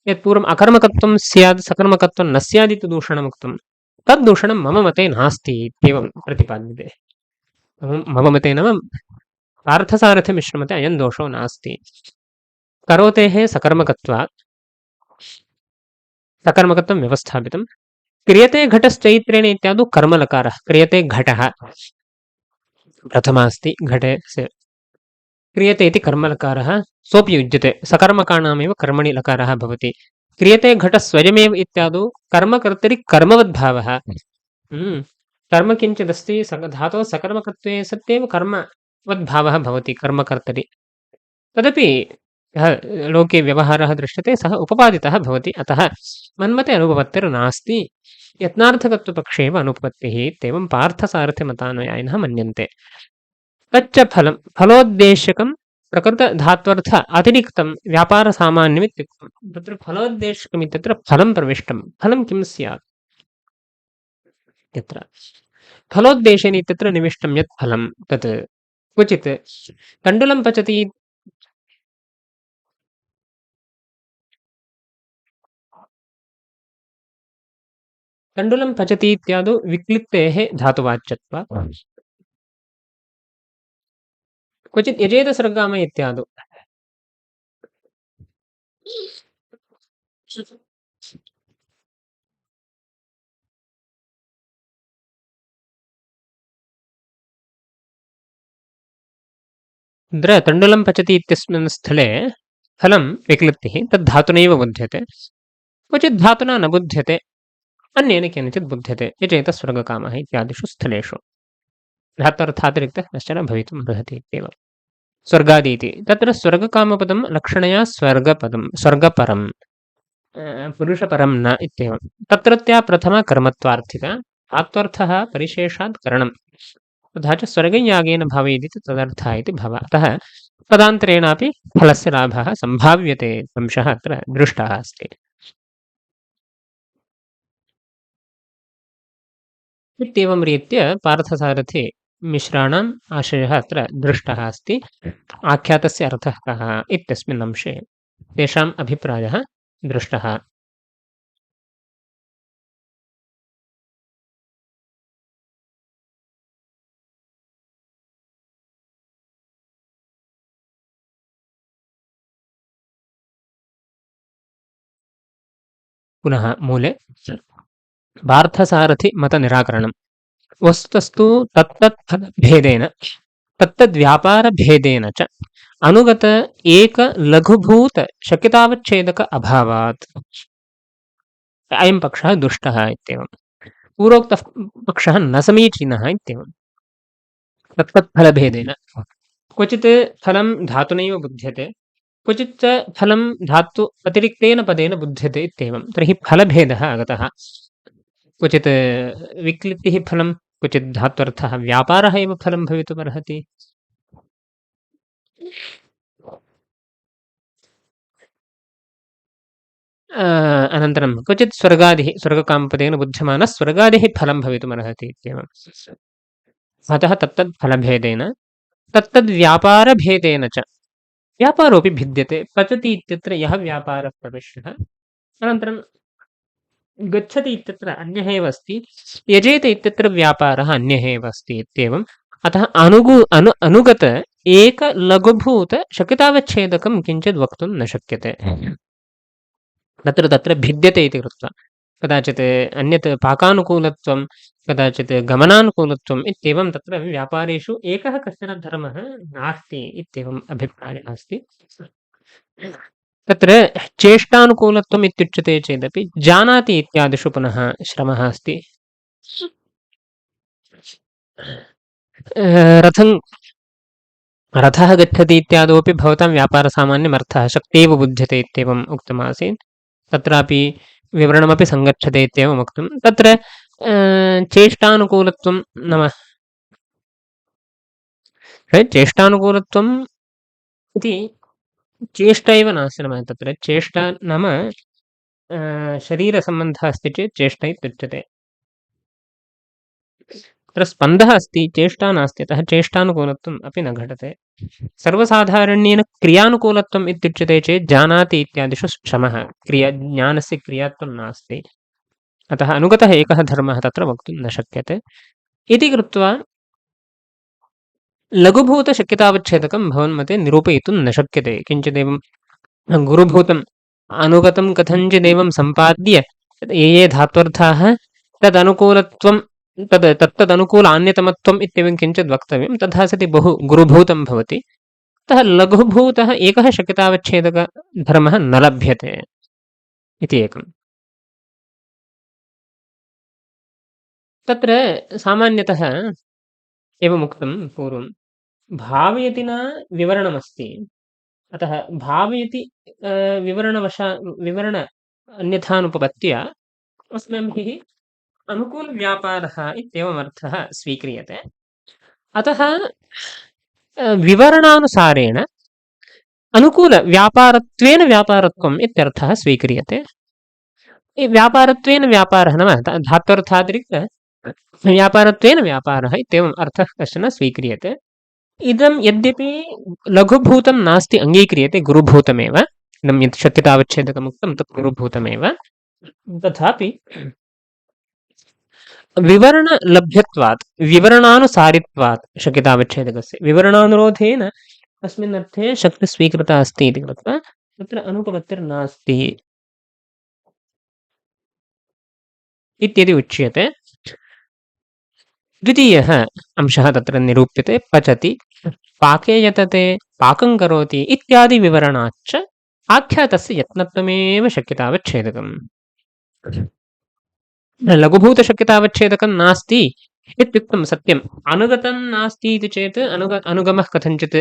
यत् पूर्वम् अकर्मकत्वं स्यात् सकर्मकत्वं न स्यादिति दूषणमुक्तं तद्दूषणं मम मते नास्ति इत्येवं प्रतिपाद्यते। मम मते नाम पार्थसारथिमिश्रमते अयं दोषो नास्ति। करोतेः सकर्मकत्वात् सकर्मकत्वं व्यवस्थापितं क्रियते घटश्चैत्रेण इत्यादौ कर्मलकारः क्रियते घटः प्रथमा अस्ति घटे क्रियते इति कर्मलकारः सोऽपि युज्यते सकर्मकाणामेव कर्मणि लकारः भवति। क्रियते घटस्वयमेव इत्यादौ कर्मकर्तरि कर्मवद्भावः कर्म किञ्चिदस्ति धातोः सकर्मकत्वे सत्येव कर्मवद्भावः भवति कर्मकर्तरि तदपि यः लोके व्यवहारः दृश्यते सः उपपादितः भवति। अतः मन्मते अनुपपत्तिर्नास्ति यत्नार्थकत्वपक्षे एव अनुपपत्तिः इत्येवं पार्थसारथिमतानुयायिनः मन्यन्ते। तच्च फलं फलोद्देश्यकं प्रकृतधात्वर्थ अतिरिक्तं व्यापारसामान्यमित्युक्तं। तत्र फलोद्देश्यकम् इत्यत्र फलं प्रविष्टं फलं किं स्यात् यत्र फलोद्देशेन इत्यत्र निविष्टं यत् फलं तत् क्वचित् तण्डुलं पचति तण्डुलं पचति इत्यादौ विक्लिप्तेः धातुवाच्यत्वात् क्वचित् यजेतसर्गाम इत्यादौ तत्र तण्डुलं पचति इत्यस्मिन् स्थले फलं विक्लिप्तिः तद्धातुनैव बुध्यते क्वचित् धातुना न बुध्यते अन्येन केनचित् बुध्यते यजेतस्वर्गकामः इत्यादिषु स्थलेषु धात्वर्थातिरिक्तः कश्चन भवितुम् अर्हति इत्येव स्वर्गादि इति तत्र स्वर्गकामपदं लक्षणया स्वर्गपदं स्वर्गपरं पुरुषपरं न इत्येवं तत्रत्या प्रथमा कर्मत्वार्थिका धात्वर्थः परिशेषात् करणं तथा च स्वर्गयागेन भावयेदिति तदर्थः इति भव अतः तदान्तरेणापि फलस्य लाभः सम्भाव्यते अंशः अत्र दृष्टः अस्ति इत्येवं रीत्या पार्थसारथि मिश्राणाम् आशयः अत्र दृष्टः अस्ति आख्यातस्य अर्थः कः इत्यस्मिन् अंशे तेषाम् अभिप्रायः दृष्टः पुनः मूले पार्थसारथि मतनिराकरणं वस्तुतस्तु तत्तत्फलभेदेन तत्तद्व्यापारभेदेन च अनुगत एकलघुभूतशक्यतावच्छेदक अभावात् अयं पक्षः दुष्टः इत्येवं पूर्वोक्तः पक्षः न समीचीनः इत्येवं तत्तत्फलभेदेन क्वचित् फलं धातुनैव बुध्यते क्वचित् च फलं धातु अतिरिक्तेन पदेन बुध्यते इत्येवं तर्हि फलभेदः आगतः क्वचित् विक्लिप्तिः फलं क्वचित् धात्वर्थः व्यापारः एव फलं भवितुमर्हति अनन्तरं क्वचित् स्वर्गादिः स्वर्गकामपदेन बुध्यमानः स्वर्गादिः फलं भवितुमर्हति इत्येवम् अतः तत्तद्फलभेदेन तत्तद्व्यापारभेदेन च व्यापारोऽपि भिद्यते पचति इत्यत्र यः व्यापारः प्रविष्टः अनन्तरं गच्छति इत्यत्र अन्यः एव अस्ति यजेत इत्यत्र व्यापारः अन्यः एव अस्ति इत्येवम् अतः अनुगत एकलघुभूतशक्यतावच्छेदकं किञ्चित् वक्तुं न शक्यते तत्र भिद्यते इति कृत्वा कदाचित् अन्यत् पाकानुकूलत्वं कदाचित् गमनानुकूलत्वम् इत्येवं तत्र व्यापारेषु एकः कश्चन धर्मः नास्ति इत्येवम् अभिप्रायः अस्ति तत्र चेष्टानुकूलत्वम् इत्युच्यते चेदपि जानाति इत्यादिषु पुनः श्रमः अस्ति रथः गच्छति इत्यादोपि भवतां व्यापारसामान्यमर्थः शक्त्यैव बुध्यते इत्येवम् उक्तमासीत् तत्रापि विवरणमपि सङ्गच्छते इत्येवम् उक्तं तत्र चेष्टानुकूलत्वं नाम चेष्टानुकूलत्वम् इति चेष्टा एव नास्ति नाम तत्र चेष्टा नाम शरीरसम्बन्धः अस्ति चेत् चेष्टा इत्युच्यते तत्र स्पन्दः अस्ति चेष्टा नास्ति अतः चेष्टानुकूलत्वम् अपि न घटते सर्वसाधारण्येन क्रियानुकूलत्वम् इत्युच्यते चेत् जानाति इत्यादिषु श्रमः ज्ञानस्य क्रियात्वं नास्ति अतः अनुगतः एकः धर्मः तत्र वक्तुं न शक्यते इति कृत्वा लघुभूतशक्यतावच्छेदकं भवन्मते निरूपयितुं न शक्यते किञ्चिदेवं गुरुभूतम् अनुगतं कथञ्चिदेवं सम्पाद्य ये धात्वर्थाः तदनुकूलत्वं तत्तदनुकूलान्यतमत्वम् इत्येवं किञ्चित् वक्तव्यं तथा सति बहु गुरुभूतं भवति अतः लघुभूतः एकः शक्यतावच्छेदकधर्मः न लभ्यते इति एकम् तत्र सामान्यतः एवमुक्तं पूर्वं भावयतिना विवरणमस्ति अतः भावयति विवरण अन्यथानुपपत्त्या अस्माभिः अनुकूलव्यापारः इत्येवमर्थः स्वीक्रियते अतः विवरणानुसारेण अनुकूलव्यापारत्वेन व्यापारत्वम् इत्यर्थः स्वीक्रियते व्यापारत्वेन व्यापारः नाम धात्वर्थातिरिक्त व्यापारत्वेन व्यापारः इत्येवम् अर्थः कश्चन स्वीक्रियते इदं यद्यपि लघुभूतं नास्ति अङ्गीक्रियते गुरुभूतमेव इदं यत् शक्यतावच्छेदकमुक्तं तत् गुरुभूतमेव तथापि विवरणलभ्यत्वात् विवरणानुसारित्वात् शक्यतावच्छेदकस्य विवरणानुरोधेन अस्मिन् अर्थे शक्तिः स्वीकृता अस्ति इति कृत्वा तत्र अनुपपत्तिर्नास्ति इत्यदि उच्यते। द्वितीयः अंशः तत्र निरूप्यते पचति पाके यतते पाकं करोति इत्यादि विवरणाच्च आख्यातस्य यत्नत्वमेव शक्यतावच्छेदकम्। लघुभूतशक्यतावच्छेदकं नास्ति इत्युक्तं सत्यम्। अनुगतं नास्ति इति चेत् अनुगमः कथञ्चित्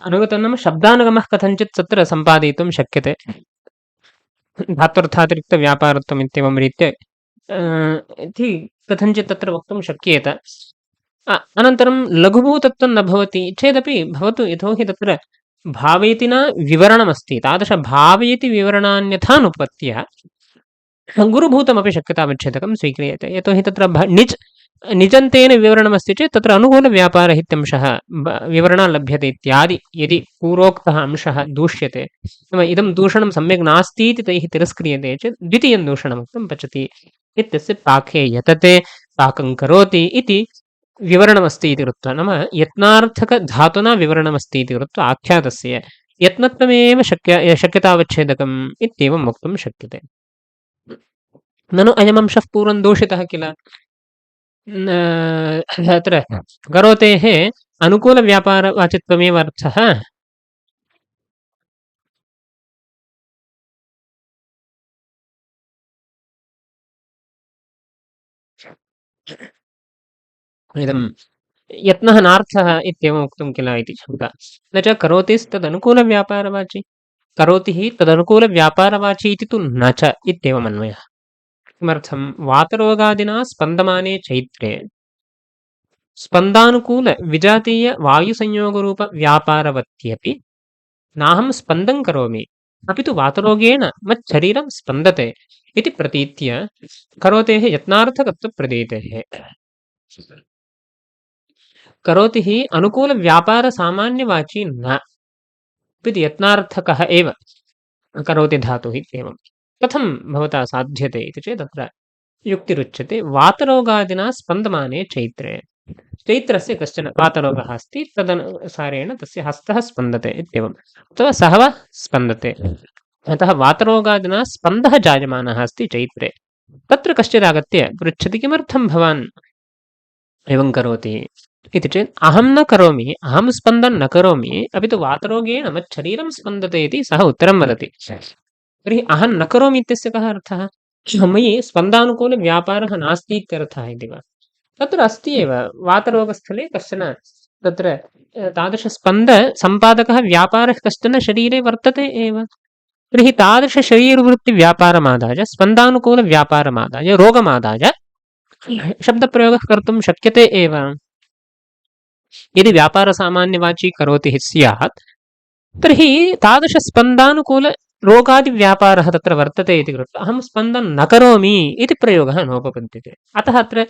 अनुगतं नाम शब्दानुगमः कथञ्चित् तत्र सम्पादयितुं शक्यते। धात्वर्थातिरिक्तव्यापारत्वम् इत्येवं रीत्या इति कथञ्चित् तत्र वक्तुं शक्येत। अनन्तरं लघुभूतत्वं न भवति चेदपि भवतु, यतोहि तत्र भावेति न विवरणमस्ति। तादृशभावेति विवरणान्यथानुपत्त्या गुरुभूतमपि शक्यतावच्छेदकं स्वीक्रियते। यतोहि तत्र निजन्तेन विवरणमस्ति चेत् तत्र अनुकूलव्यापारः इत्यंशः विवरणा लभ्यते इत्यादि यदि पूर्वोक्तः अंशः दूष्यते, नाम इदं दूषणं सम्यक् नास्ति इति तैः तिरस्क्रियते चेत् द्वितीयं दूषणमुक्तं पचति इत्यस्य पाके यतते पाकं करोति इति विवरणमस्ति इति कृत्वा, नाम यत्नार्थकधातुना विवरणमस्ति इति कृत्वा आख्यातस्य यत्नत्वमेव शक्यतावच्छेदकम् इत्येवं वक्तुं शक्यते। ननु अयमंशः पूर्वं दूषितः किल। अत्र करोतेः अनुकूलव्यापारवाचित्वमेव अर्थः। इदं यत्नः नार्थः इत्येवम् उक्तं किल इति शङ्का। न च करोतिस्तदनुकूलव्यापारवाची, करोतिः तदनुकूलव्यापारवाची इति तु न च इत्येवमन्वयः। किमर्थं वातरोगादिना स्पन्दमाने चैत्रे स्पन्दानुकूलविजातीयवायुसंयोगरूपव्यापारवत्यपि नाहं स्पन्दं करोमि अपि तु वातरोगेण मच्छरीरं स्पन्दते इति प्रतीत्य करोतेः यत्नार्थकत्वप्रतीतेः। करोतिः अनुकूलव्यापारसामान्यवाची न, अपि तु यत्नार्थकः एव करोति धातुः इत्येवं। कथं भवता साध्यते इति चेत् तत्र युक्तिरुच्यते। वातरोगादिना स्पन्दमाने चैत्रे, चैत्रस्य कश्चन वातरोगः अस्ति, तदनुसारेण तस्य हस्तः स्पन्दते इत्येवम्, अथवा सः वा स्पन्दते। अतः वातरोगादिना स्पन्दः जायमानः अस्ति चैत्रे। तत्र कश्चिदागत्य पृच्छति किमर्थं भवान् एवं करोति इति चेत् अहं न करोमि, अहं स्पन्दं न करोमि, अपि तु वातरोगेण मच्छरीरं स्पन्दते इति सः उत्तरं वदति। तर्हि अहं न करोमि इत्यस्य कः अर्थः? मयि स्पन्दानुकूलव्यापारः नास्ति इत्यर्थः इति वा? तत्र अस्ति एव। वातरोगस्थले कश्चन तत्र तादृशस्पन्दसम्पादकः व्यापारः कश्चन शरीरे वर्तते एव। तर्हि तादृशशरीरवृत्तिव्यापारमादाय स्पन्दानुकूलव्यापारमादाय रोगमादाय शब्दप्रयोगः कर्तुं शक्यते एव। यदि व्यापारसामान्यवाची करोति स्यात् तर्हि तादृशस्पन्दानुकूलरोगादिव्यापारः तत्र वर्तते इति कृत्वा अहं स्पन्दं न करोमि इति प्रयोगः नोपपद्यते। अतः अत्र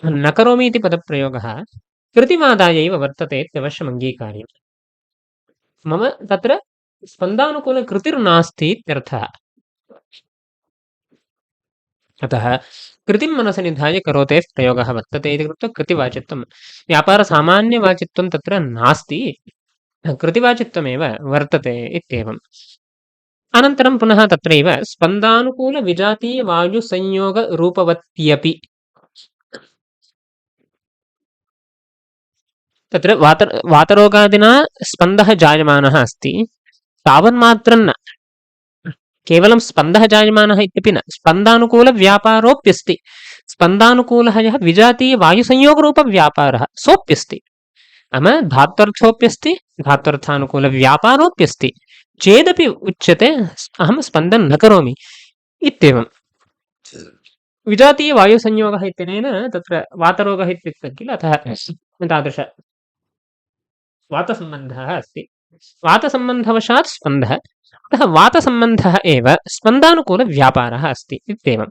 न करोमि इति पदप्रयोगः कृतिमादाय एव वर्तते इत्यवश्यम् अङ्गीकार्यम्। मम तत्र स्पन्दानुकूलकृतिर्नास्ति इत्यर्थः। अतः कृतिं मनसि निधाय करोतेः प्रयोगः वर्तते इति कृत्वा कृतिवाचित्वं, व्यापारसामान्यवाचित्वं तत्र नास्ति, कृतिवाचित्वमेव वर्तते इत्येवम्। अनन्तरं पुनः तत्रैव स्पन्दानुकूलविजातीयवायुसंयोगरूपवत्यपि, तत्र वातरोगादिना स्पन्दः जायमानः अस्ति, तावन्मात्रं न, केवलं स्पन्दः जायमानः इत्यपि न, स्पन्दानुकूलव्यापारोऽप्यस्ति। स्पन्दानुकूलः यः विजातीयवायुसंयोगरूपव्यापारः सोऽप्यस्ति, नाम धात्वर्थोऽप्यस्ति, धात्वर्थानुकूलव्यापारोऽप्यस्ति चेदपि उच्यते अहं स्पन्दं न करोमि इत्येवं। विजातीयवायुसंयोगः इत्यनेन तत्र वातरोगः इत्युक्तं किल, अतः तादृश वातसम्बन्धः अस्ति। वातसम्बन्धवशात् स्पन्दः, अतः वातसम्बन्धः एव स्पन्दानुकूलव्यापारः अस्ति इत्येवं।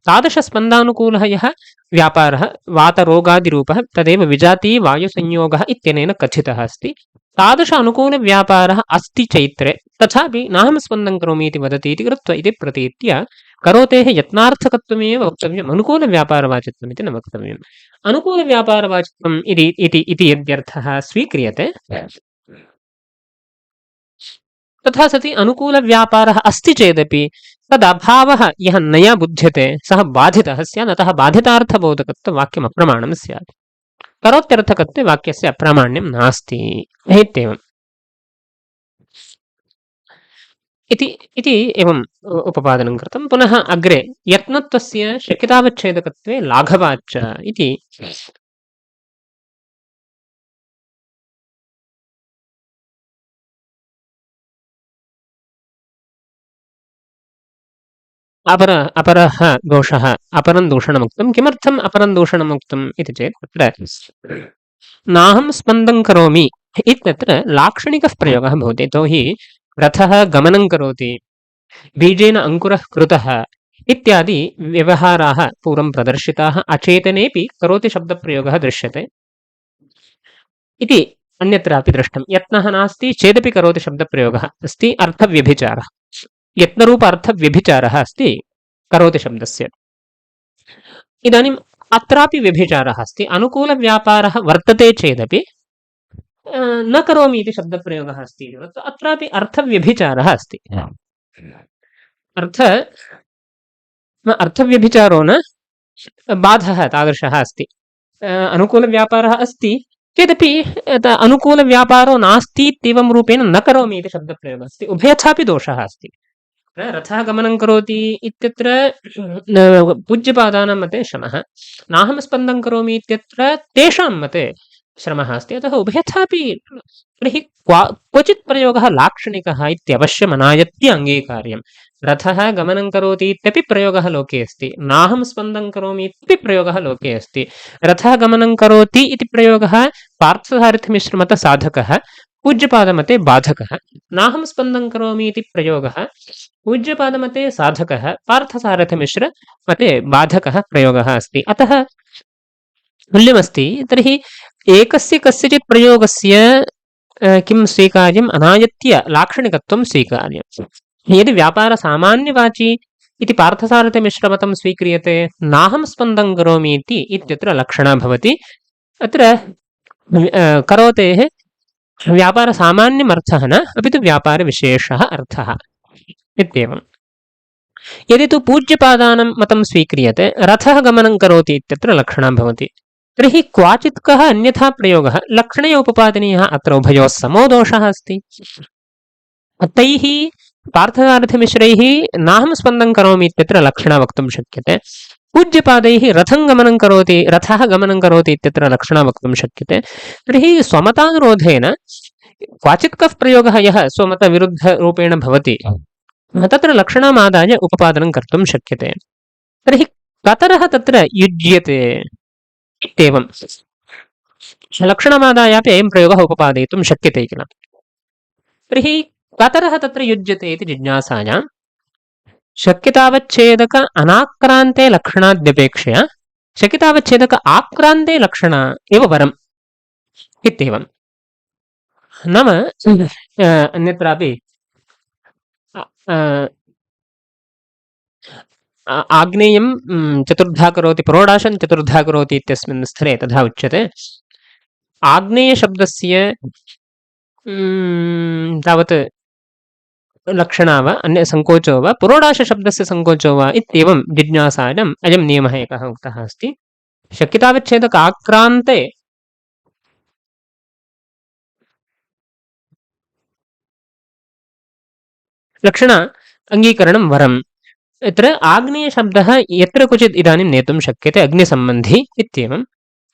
तादृशस्पन्दानुकूलः यः व्यापारः वातरोगादिरूपः तदेव विजातीयवायुसंयोगः इत्यनेन कथितः अस्ति। तादृश अनुकूलव्यापारः अस्ति चैत्रे तथापि नाहं स्पन्दं करोमि इति वदति इति कृत्वा इति प्रतीत्य करोतेः यत्नार्थकत्वमेव वक्तव्यम्, अनुकूलव्यापारवाचित्वम् इति न वक्तव्यम्। अनुकूलव्यापारवाचित्वम् इति यद्यर्थः स्वीक्रियते तथा सति अनुकूलव्यापारः अस्ति चेदपि तदभावः यः नया बुध्यते सः बाधितः स्यात्, अतः बाधितार्थबोधकत्ववाक्यम् अप्रमाणं स्यात्। करोत्यर्थकत्वे वाक्यस्य अप्रामाण्यं नास्ति इत्येवम्। इति एवम् उपपादनं कृतं। पुनः अग्रे यत्नत्वस्य शक्यतावच्छेदकत्वे लाघवाच्च इति अपरः दोषः, अपरं दूषणमुक्तं। किमर्थम् अपरं दूषणमुक्तम् इति चेत् तत्र नाहं स्पन्दं करोमि इत्यत्र लाक्षणिकः प्रयोगः भवति। यतोहि रथः गमनं करोति, बीजेन अङ्कुरः कृतः इत्यादि व्यवहाराः पूर्वं प्रदर्शिताः। अचेतनेपि करोति शब्दप्रयोगः दृश्यते इति अन्यत्रापि दृष्टं। यत्नः नास्ति चेदपि करोति शब्दप्रयोगः अस्ति, अर्थव्यभिचारः, यत्नरूप अर्थव्यभिचारः अस्ति करोति शब्दस्य। इदानीम् अत्रापि व्यभिचारः अस्ति। अनुकूलव्यापारः वर्तते चेदपि न करोमि इति शब्दप्रयोगः अस्ति, अत्रापि अर्थव्यभिचारः अस्ति। अर्थव्यभिचारो न बाधः तादृशः अस्ति। अनुकूलव्यापारः अस्ति चेदपि अनुकूलव्यापारो नास्ति इत्येवं रूपेण न करोमि इति शब्दप्रयोगः अस्ति। उभयथापि दोषः अस्ति। रथः गमनं करोति इत्यत्र पूज्यपादानां मते श्रमः, नाहं स्पन्दं करोमि इत्यत्र तेषां मते श्रमः अस्ति। अतः उभयथापि तर्हि क्वचित् प्रयोगः लाक्षणिकः इत्यवश्यमनायत्य अङ्गीकार्यम्। रथः गमनं करोति इत्यपि प्रयोगः लोके अस्ति, नाहं स्पन्दं करोमि इत्यपि प्रयोगः लोके अस्ति। रथः गमनं करोति इति प्रयोगः पार्थसारथिमिश्रमत साधकः, पूज्यपादमते बाधकः। नाहं स्पन्दं करोमि इति प्रयोगः पूज्यपादमते साधकः, पार्थसारथिमिश्र मते बाधकः प्रयोगः अस्ति। अतः मूल्यमस्ति। तर्हि एकस्य कस्यचित् प्रयोगस्य किं स्वीकार्यम्, अनायत्य लाक्षणिकत्वं स्वीकार्यम्। यदि व्यापारसामान्यवाची इति पार्थसारथिमिश्रमतं स्वीक्रियते, नाहं स्पन्दं करोमि इत्यत्र लक्षणा भवति। अत्र करोतेः व्यापारसामान्यमर्थः न, अपि तु व्यापारविशेषः अर्थः इत्येवम्। यदि तु पूज्यपादानं मतं स्वीक्रियते, रथः गमनं करोति इत्यत्र लक्षणा भवति। तर्हि क्वाचित् कः अन्यथा प्रयोगः लक्षणे उपपादनीयः, अत्र उभयोः समो दोषः अस्ति। तैः पार्थसारथिमिश्रैः नाहं स्पन्दं करोमि इत्यत्र लक्षणा वक्तुं शक्यते, पूज्यपादैः रथः गमनं करोति इत्यत्र लक्षणा वक्तुं शक्यते। तर्हि स्वमतानुरोधेन क्वाचित् कः प्रयोगः यः स्वमतविरुद्धरूपेण भवति तत्र लक्षणमादाय उपपादनं कर्तुं शक्यते। तर्हि कतरः तत्र युज्यते इत्येवं लक्षणमादायापि अयं प्रयोगः उपपादयितुं शक्यते किल। तर्हि कतरः तत्र युज्यते इति जिज्ञासायां शक्यतावच्छेदक अनाक्रान्ते लक्षणाद्यपेक्षया शक्यतावच्छेदक आक्रान्ते लक्षणा एव वरम् इत्येवं। नाम अन्यत्रापि आग्नेयं चतुर्धा करोति पुरोडाशं चतुर्धा करोति इत्यस्मिन् स्थले तथा उच्यते। आग्नेयशब्दस्य तावत् लक्षणा वा अन्य सङ्कोचो वा पुरोडाशशब्दस्य सङ्कोचो वा इत्येवं जिज्ञासायाम् अयं नियमः एकः उक्तः अस्ति। शक्यतावच्छेदक आक्रान्ते लक्षण अङ्गीकरणं वरम्। यत्र आग्नेयशब्दः यत्र क्वचित् इदानीं नेतुं शक्यते अग्निसम्बन्धी इत्येवं,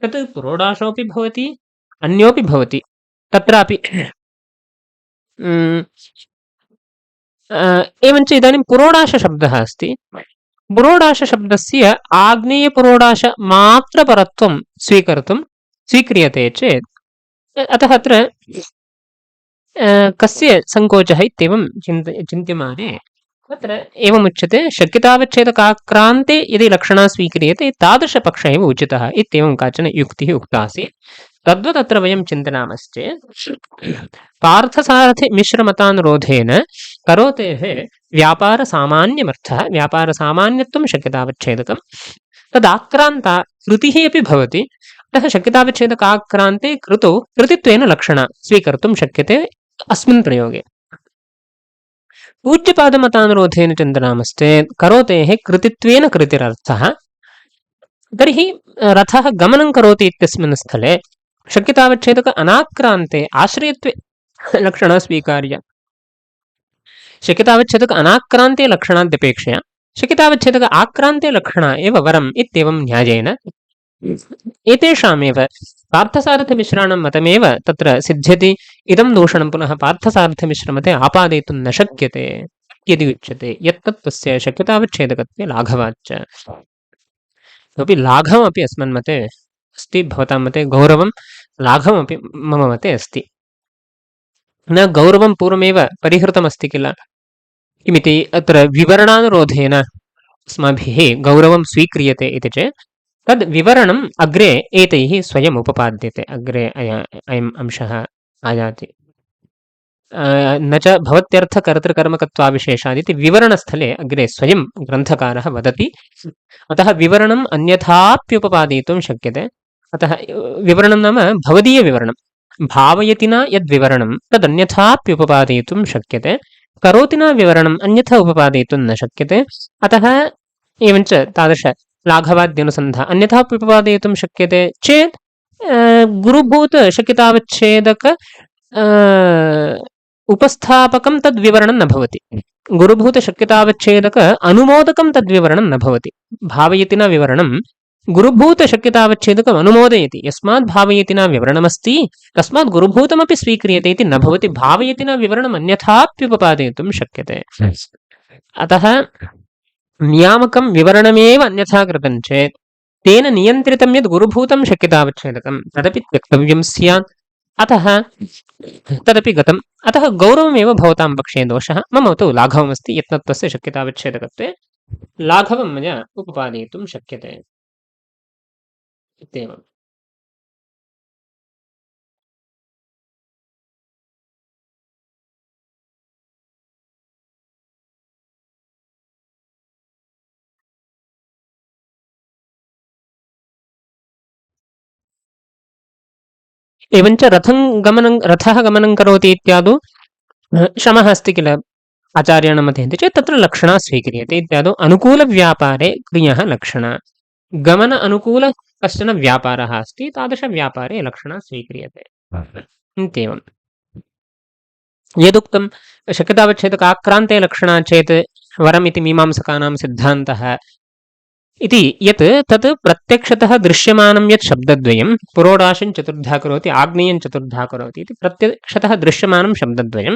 तत् पुरोडाशोऽपि भवति अन्योऽपि भवति। तत्रापि एवञ्च इदानीं पुरोडाशशब्दः अस्ति। पुरोडाशशब्दस्य आग्नेयपुरोडाशमात्रपरत्वं स्वीक्रियते चेत् अतः अत्र कस्य सङ्कोचः इत्येवं चिन्त्यमाने तत्र एवमुच्यते, शक्यतावच्छेदकाक्रान्ते यदि लक्षणा स्वीक्रियते तादृशपक्षः एव उचितः इत्येवं काचन युक्तिः उक्ता आसीत्। तद्वदत्र वयं चिन्तयामश्चेत् पार्थसारथिमिश्रमतानुरोधेन करोतेः व्यापारसामान्यमर्थः व्यापारसामान्यत्वं शक्यतावच्छेदकं तदाक्रान्ता कृतिः अपि भवति। अतः शक्यतावच्छेदकाक्रान्ते कृतौ कृतित्वेन लक्षणा स्वीकर्तुं शक्यते अस्मिन् प्रयोगे। पूज्यपादमतानुरोधेन चिन्तयामश्चेत् करोतेः कृतित्वेन कृतिरर्थः। तर्हि रथः गमनं करोति इत्यस्मिन् स्थले शक्यतावच्छेदक अनाक्रान्ते आश्रयत्वे लक्षणा स्वीकार्या। शक्यतावच्छेदक अनाक्रान्ते लक्षणाद्यपेक्षया शक्यतावच्छेदक आक्रान्ते लक्षणा एव वरम् इत्येवं न्यायेन एतेषामेव पार्थसारथिमिश्राणां मतमेव तत्र सिद्ध्यति। इदं दूषणं पुनः पार्थसारथिमिश्रमते आपादयितुं न शक्यते यदि उच्यते यत्तत् तस्य शक्यतावच्छेदकत्वे लाघवाच्च। अपि लाघवमपि अस्मन् मते अस्ति, भवतां मते गौरवं लाघवमपि मम मते अस्ति। न गौरवं पूर्वमेव परिहृतमस्ति किल, किमिति अत्र विवरणानुरोधेन अस्माभिः गौरवं स्वीक्रियते इति चेत् तद् विवरणम् अग्रे एतैः स्वयम् उपपाद्यते। अग्रे अयम् अंशः आयाति। न च भवत्यर्थकर्तृकर्मकत्वाविशेषादिति विवरणस्थले अग्रे स्वयं ग्रन्थकारः वदति। अतः विवरणम् अन्यथाप्युपपादयितुं शक्यते। अतः विवरणं नाम भवदीयविवरणं भावयतिना यद्विवरणं तदन्यथाप्युपपादयितुं शक्यते। करोतिना विवरणम् अन्यथा उपपादयितुं न शक्यते। अतः एवञ्च तादृश लाघवाद्यनुसन्धा अन्यथाप्युपपादयितुं शक्यते चेत् गुरुभूतशक्यतावच्छेदक उपस्थापकं तद्विवरणं न भवति। गुरुभूतशक्यतावच्छेदक अनुमोदकं तद्विवरणं न भवति। भावयतिना विवरणं गुरुभूतशक्यतावच्छेदकम् अनुमोदयति। यस्मात् भावयतिना विवरणमस्ति तस्मात् गुरुभूतमपि स्वीक्रियते इति न भवति। भावयतिना विवरणम् अन्यथाप्युपपादयितुं शक्यते। अतः नियामकं विवरणमेव अन्यथा कृतं चेत् तेन नियन्त्रितं यद् गुरुभूतं शक्यतावच्छेदकं तदपि त्यक्तव्यं स्यात्। अतः तदपि गतम्। अतः गौरवमेव भवतां पक्षे दोषः, मम तु लाघवमस्ति यत्नत्वस्य शक्यतावच्छेदकत्वे लाघवं मया उपपादयितुं शक्यते इत्येवम्। एवञ्च रथः गमनं करोति इत्यादौ श्रमः अस्ति किल आचार्याणां मते चेत् तत्र लक्षणा स्वीक्रियते इत्यादौ अनुकूलव्यापारे क्रियः लक्षणा। गमन अनुकूल कश्चन व्यापारः अस्ति, तादृशव्यापारे लक्षणा स्वीक्रियते इत्येवं। यदुक्तं शक्यतावच्छेदकाक्रान्ते लक्षणा चेत् वरमिति मीमांसकानां सिद्धान्तः इति यत् तत् प्रत्यक्षतः दृश्यमानं यत् शब्दद्वयं पुरोडाशं चतुर्धा करोति आग्नेयं चतुर्धा करोति इति प्रत्यक्षतः दृश्यमानं शब्दद्वयं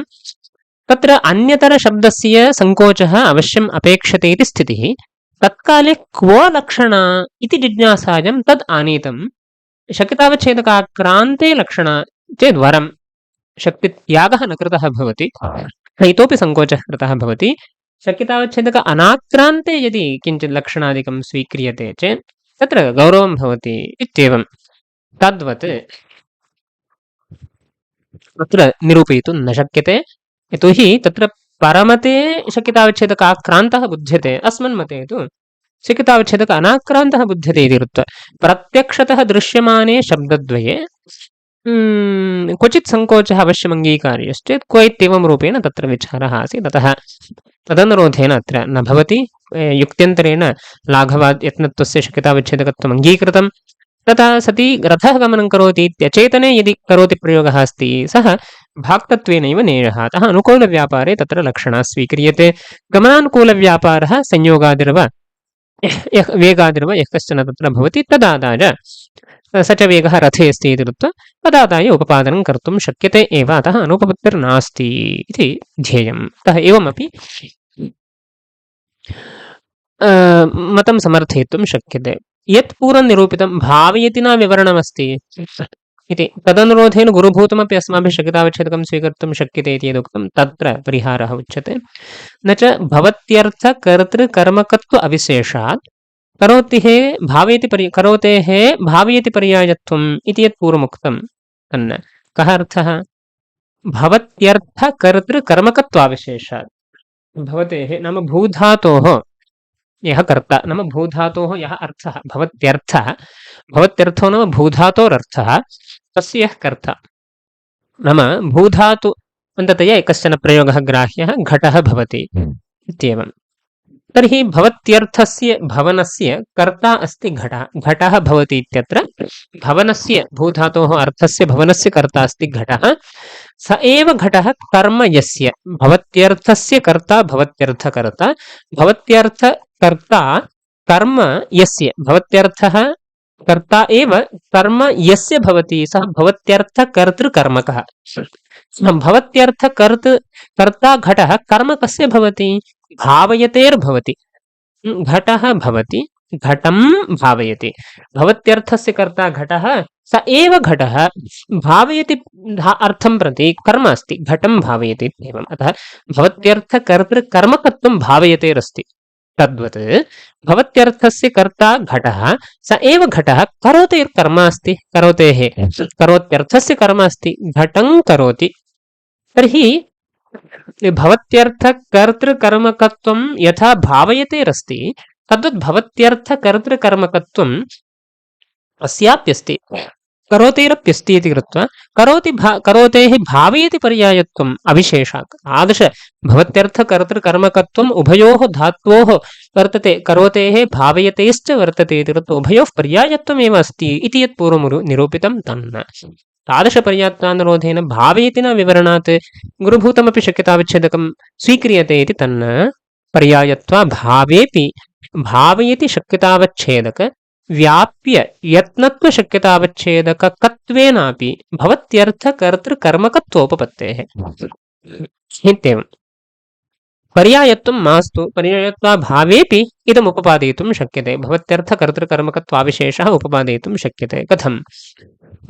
तत्र अन्यतरशब्दस्य सङ्कोचः अवश्यम् अपेक्षते इति स्थितिः। तत्काले क्व लक्षणा इति जिज्ञासायां तद् आनीतं। शक्यतावच्छेदकाक्रान्ते लक्षणा चेद् वरं शक्तित्यागः न कृतः भवति, इतोपि सङ्कोचः कृतः भवति। शक्यतावच्छेदक अनाक्रान्ते यदि किञ्चित् लक्षणादिकं स्वीक्रियते चेत् तत्र गौरवं भवति इत्येवं। तद्वत् तत्र निरूपयितुं न शक्यते, यतोहि तत्र परमते शक्यतावच्छेदकाक्रान्तः बुध्यते, अस्मन् मते तु शक्यतावच्छेदक अनाक्रान्तः बुध्यते इति कृत्वा प्रत्यक्षतः दृश्यमाने शब्दद्वये क्वचित् सङ्कोचः अवश्यम् अङ्गीकार्यश्चेत् क्व इत्येवं रूपेण तत्र विचारः आसीत्। अतः तदनुरोधेन अत्र न भवति। युक्त्यन्तरेण लाघवाद् यत्नत्वस्य शक्यतावच्छेदकत्वम् अङ्गीकृतं। तथा सति रथः गमनं करोति इत्यचेतने यदि करोति प्रयोगः अस्ति सः भाक्तत्वेनैव नेयः। अतः अनुकूलव्यापारे तत्र लक्षणा स्वीक्रियते। गमनानुकूलव्यापारः संयोगादिर्व वेगादिर्व यः कश्चन तत्र भवति तदादाय स च वेगः रथे अस्ति इति कृत्वा तदादाय उपपादनं कर्तुं शक्यते एव। अतः अनुपपत्तिर्नास्ति इति ध्येयम्। अतः एवमपि मतं समर्थयितुं शक्यते। यत् पूर्वं निरूपितं भावयतिना विवरणमस्ति इति तदनुरोधेन गुरुभूतमपि अस्माभिः शक्यतावच्छेदकं स्वीकर्तुं शक्यते इति यदुक्तं तत्र परिहारः उच्यते। न च भवत्यर्थकर्तृकर्मकत्व अविशेषात् करोतेः करोतेः भावयति पर्यायत्वम् इति यत् पूर्वमुक्तं तन्न कः अर्थः? भवत्यर्थकर्तृकर्मकत्वाविशेषात् भवतेः नाम भूधातोः यः कर्ता नाम भूधातोः यः अर्थः भवत्यर्थः भवत्यर्थो नाम भूधातोरर्थः तस्य यः कर्ता नाम भूधातु अन्ततया कश्चन प्रयोगः ग्राह्यः घटः भवति इत्येवं तर्हि भवत्यर्थस्य भवनस्य कर्ता अस्ति घटः घटः भवति इत्यत्र भवनस्य भूधातोः अर्थस्य भवनस्य कर्ता अस्ति घटः स एव घटः कर्म यस्य भवत्यर्थस्य कर्ता भवत्यर्थकर्ता भवत्यर्थकर्ता कर्म यस्य भवत्यर्थः कर्ता एव कर्म यस्य भवति सः भवत्यर्थकर्तृकर्मकः भवत्यर्थकर्ता घटः कर्म कस्य भवति भावयतेर्भवति घटः भवति घटं भावयति भवत्यर्थस्य कर्ता घटः स एव घटः भावयति अर्थं प्रति कर्म अस्ति घटं भावयति एवम् अतः भवत्यर्थकर्तृकर्मकत्वं भावयतेरस्ति तद्वत् भवत्यर्थस्य कर्ता घटः स एव घटः करोतेर्कर्म अस्ति करोतेः करोत्यर्थस्य कर्म अस्ति घटं करोति तर्हि भवत्यर्थकर्तृकर्मकत्वं यथा भावयतेरस्ति तद्वत् भवत्यर्थकर्तृकर्मकत्वम् अस्याप्यस्ति करोतेरप्यस्ति इति कृत्वा करोतेः भावयति पर्यायत्वम् अविशेषात् तादृश भवत्यर्थकर्तृकर्मकत्वम् उभयोः धात्वोः वर्तते करोतेः भावयतेश्च वर्तते इति कृत्वा उभयोः पर्यायत्वमेव अस्ति इति यत् पूर्वं निरूपितं तन्न तादृशपर्याप्तानुरोधेन भावयति न विवरणात् गुरुभूतमपि शक्यताविच्छेदकं स्वीक्रियते इति तन्न पर्यायत्वा भावेपि भावयति शक्यतावच्छेदक व्याप्य यत्नत्वशक्यतावच्छेदकत्वेनापि भवत्यर्थकर्तृकर्मकत्वोपपत्तेः इत्येवं पर्यायत्वं मास्तु पर्यायत्वाभावेपि इदम् उपपादयितुं शक्यते भवत्यर्थकर्तृकर्मकत्वाविशेषः उपपादयितुं शक्यते कथं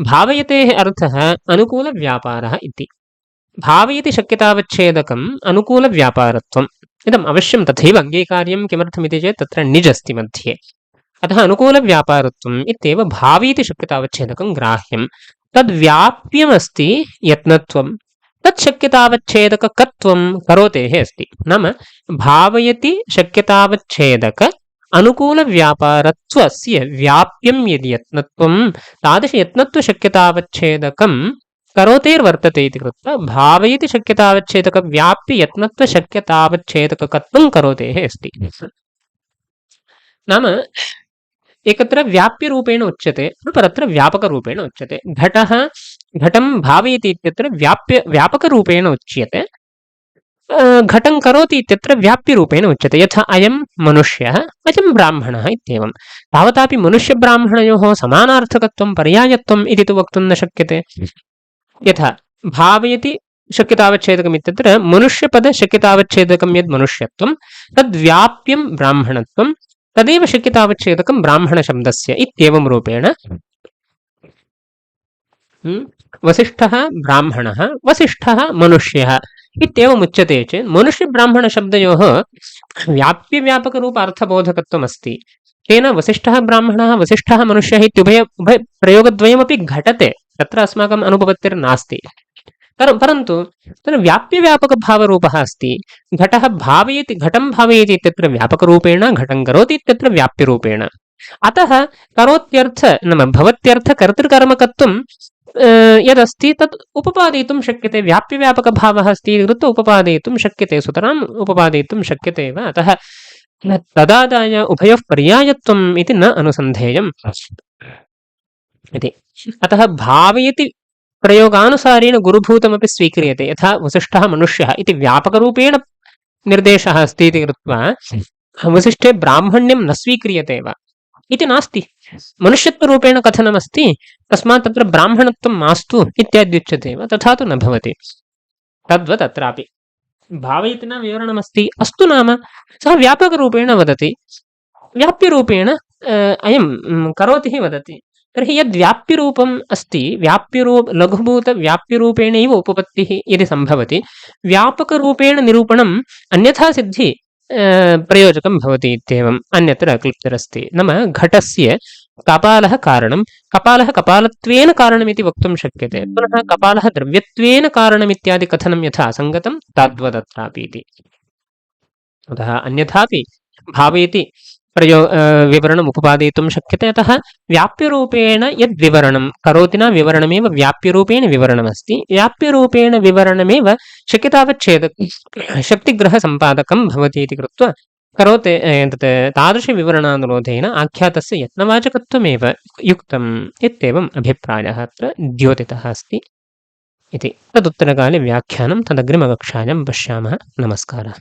भावयतेः अर्थः अनुकूलव्यापारः इति भावयति शक्यतावच्छेदकम् अनुकूलव्यापारत्वम् इदम् अवश्यं तथैव अङ्गीकार्यं किमर्थमिति चेत् तत्र निज् अस्ति मध्ये अतः अनुकूलव्यापारत्वम् इत्येव भावयति शक्यतावच्छेदकं ग्राह्यं तद्व्याप्यमस्ति यत्नत्वं तच्छक्यतावच्छेदकत्वं करोतेः अस्ति नाम भावयति शक्यतावच्छेदक अनुकूलव्यापारत्वस्य व्याप्यं यदि यत्नत्वं तादृशयत्नत्वशक्यतावच्छेदकं करोतेर्वर्तते इति कृत्वा भावयति शक्यतावच्छेदकव्याप्य यत्नत्वशक्यतावच्छेदकत्वं करोतेः अस्ति नाम एकत्र व्याप्यरूपेण उच्यते परत्र व्यापकरूपेण उच्यते घटः घटं भावयति इत्यत्र व्यापकरूपेण उच्यते घटं करोति इत्यत्र व्याप्यरूपेण उच्यते यथा अयं मनुष्यः अयं ब्राह्मणः इत्येवं तावतापि मनुष्यब्राह्मणयोः समानार्थकत्वं पर्यायत्वम् इति तु वक्तुं न शक्यते यथा भावयति शक्यतावच्छेदकम् इत्यत्र मनुष्यपदशक्यतावच्छेदकं यद् मनुष्यत्वं तद्व्याप्यं ब्राह्मणत्वं तदेव शक्यतावच्छेदकं ब्राह्मणशब्दस्य इत्येवं रूपेण वसिष्ठः ब्राह्मणः वसिष्ठः मनुष्यः इत्येवम् उच्यते चेत् मनुष्यब्राह्मणशब्दयोः व्याप्यव्यापकरूपार्थबोधकत्वम् अस्ति तेन वसिष्ठः ब्राह्मणः वसिष्ठः मनुष्यः इत्युभयप्रयोगद्वयमपि घटते तत्र अस्माकम् अनुपपत्तिर्नास्ति परन्तु तत्र व्याप्यव्यापकभावरूपः अस्ति घटः भावयति घटं भावयति इत्यत्र व्यापकरूपेण घटं करोति इत्यत्र व्याप्यरूपेण अतः करोत्यर्थ नाम भवत्यर्थकर्तृकर्मकत्वं यदस्ति तत् उपपादयितुं शक्यते व्याप्यव्यापकभावः अस्ति इति कृत्वा उपपादयितुं शक्यते सुतराम् उपपादयितुं शक्यते एव अतः तदादाय उभयोः पर्यायत्वम् इति न अनुसन्धेयम् इति अतः भावयति प्रयोगानुसारेण गुरुभूतमपि स्वीक्रियते यथा वसिष्ठः मनुष्यः इति व्यापकरूपेण निर्देशः अस्ति इति कृत्वा वसिष्ठे ब्राह्मण्यं न स्वीक्रियते एव इति नास्ति मनुष्यत्वरूपेण कथनमस्ति तस्मात् तत्र ब्राह्मणत्वं मास्तु इत्याद्युच्यते एव तथा तु न भवति तद्वत् अत्रापि भावयति न विवरणमस्ति अस्तु नाम सः व्यापकरूपेण वदति व्याप्यरूपेण अयं करोति हि वदति तर्हि यद् व्याप्यरूपम् अस्ति लघुभूतव्याप्यरूपेणैव उपपत्तिः यदि सम्भवति व्यापकरूपेण निरूपणम् अन्यथा सिद्धि प्रयोजकं भवति इत्येवम् अन्यत्र क्लिप्तिरस्ति नाम घटस्य कपालः कारणं कपालः कपालत्वेन कारणमिति वक्तुं शक्यते पुनः कपालः द्रव्यत्वेन कारणमित्यादि कथनं यथा असङ्गतं तद्वदत्रापि इति अतः अन्यथापि भावयति विवरणम् उपपादयितुं शक्यते अतः व्याप्यरूपेण यद्विवरणं करोति न विवरणमेव व्याप्यरूपेण विवरणमस्ति व्याप्यरूपेण विवरणमेव शक्यतावत् शक्तिग्रहसम्पादकं भवति इति कृत्वा करोते तत् तादृशविवरणानुरोधेन आख्यातस्य यत्नवाचकत्वमेव युक्तम् इत्येवम् अभिप्रायः अत्र द्योतितः अस्ति इति तदुत्तरकाले व्याख्यानं तदग्रिमकक्षायां पश्यामः नमस्कारः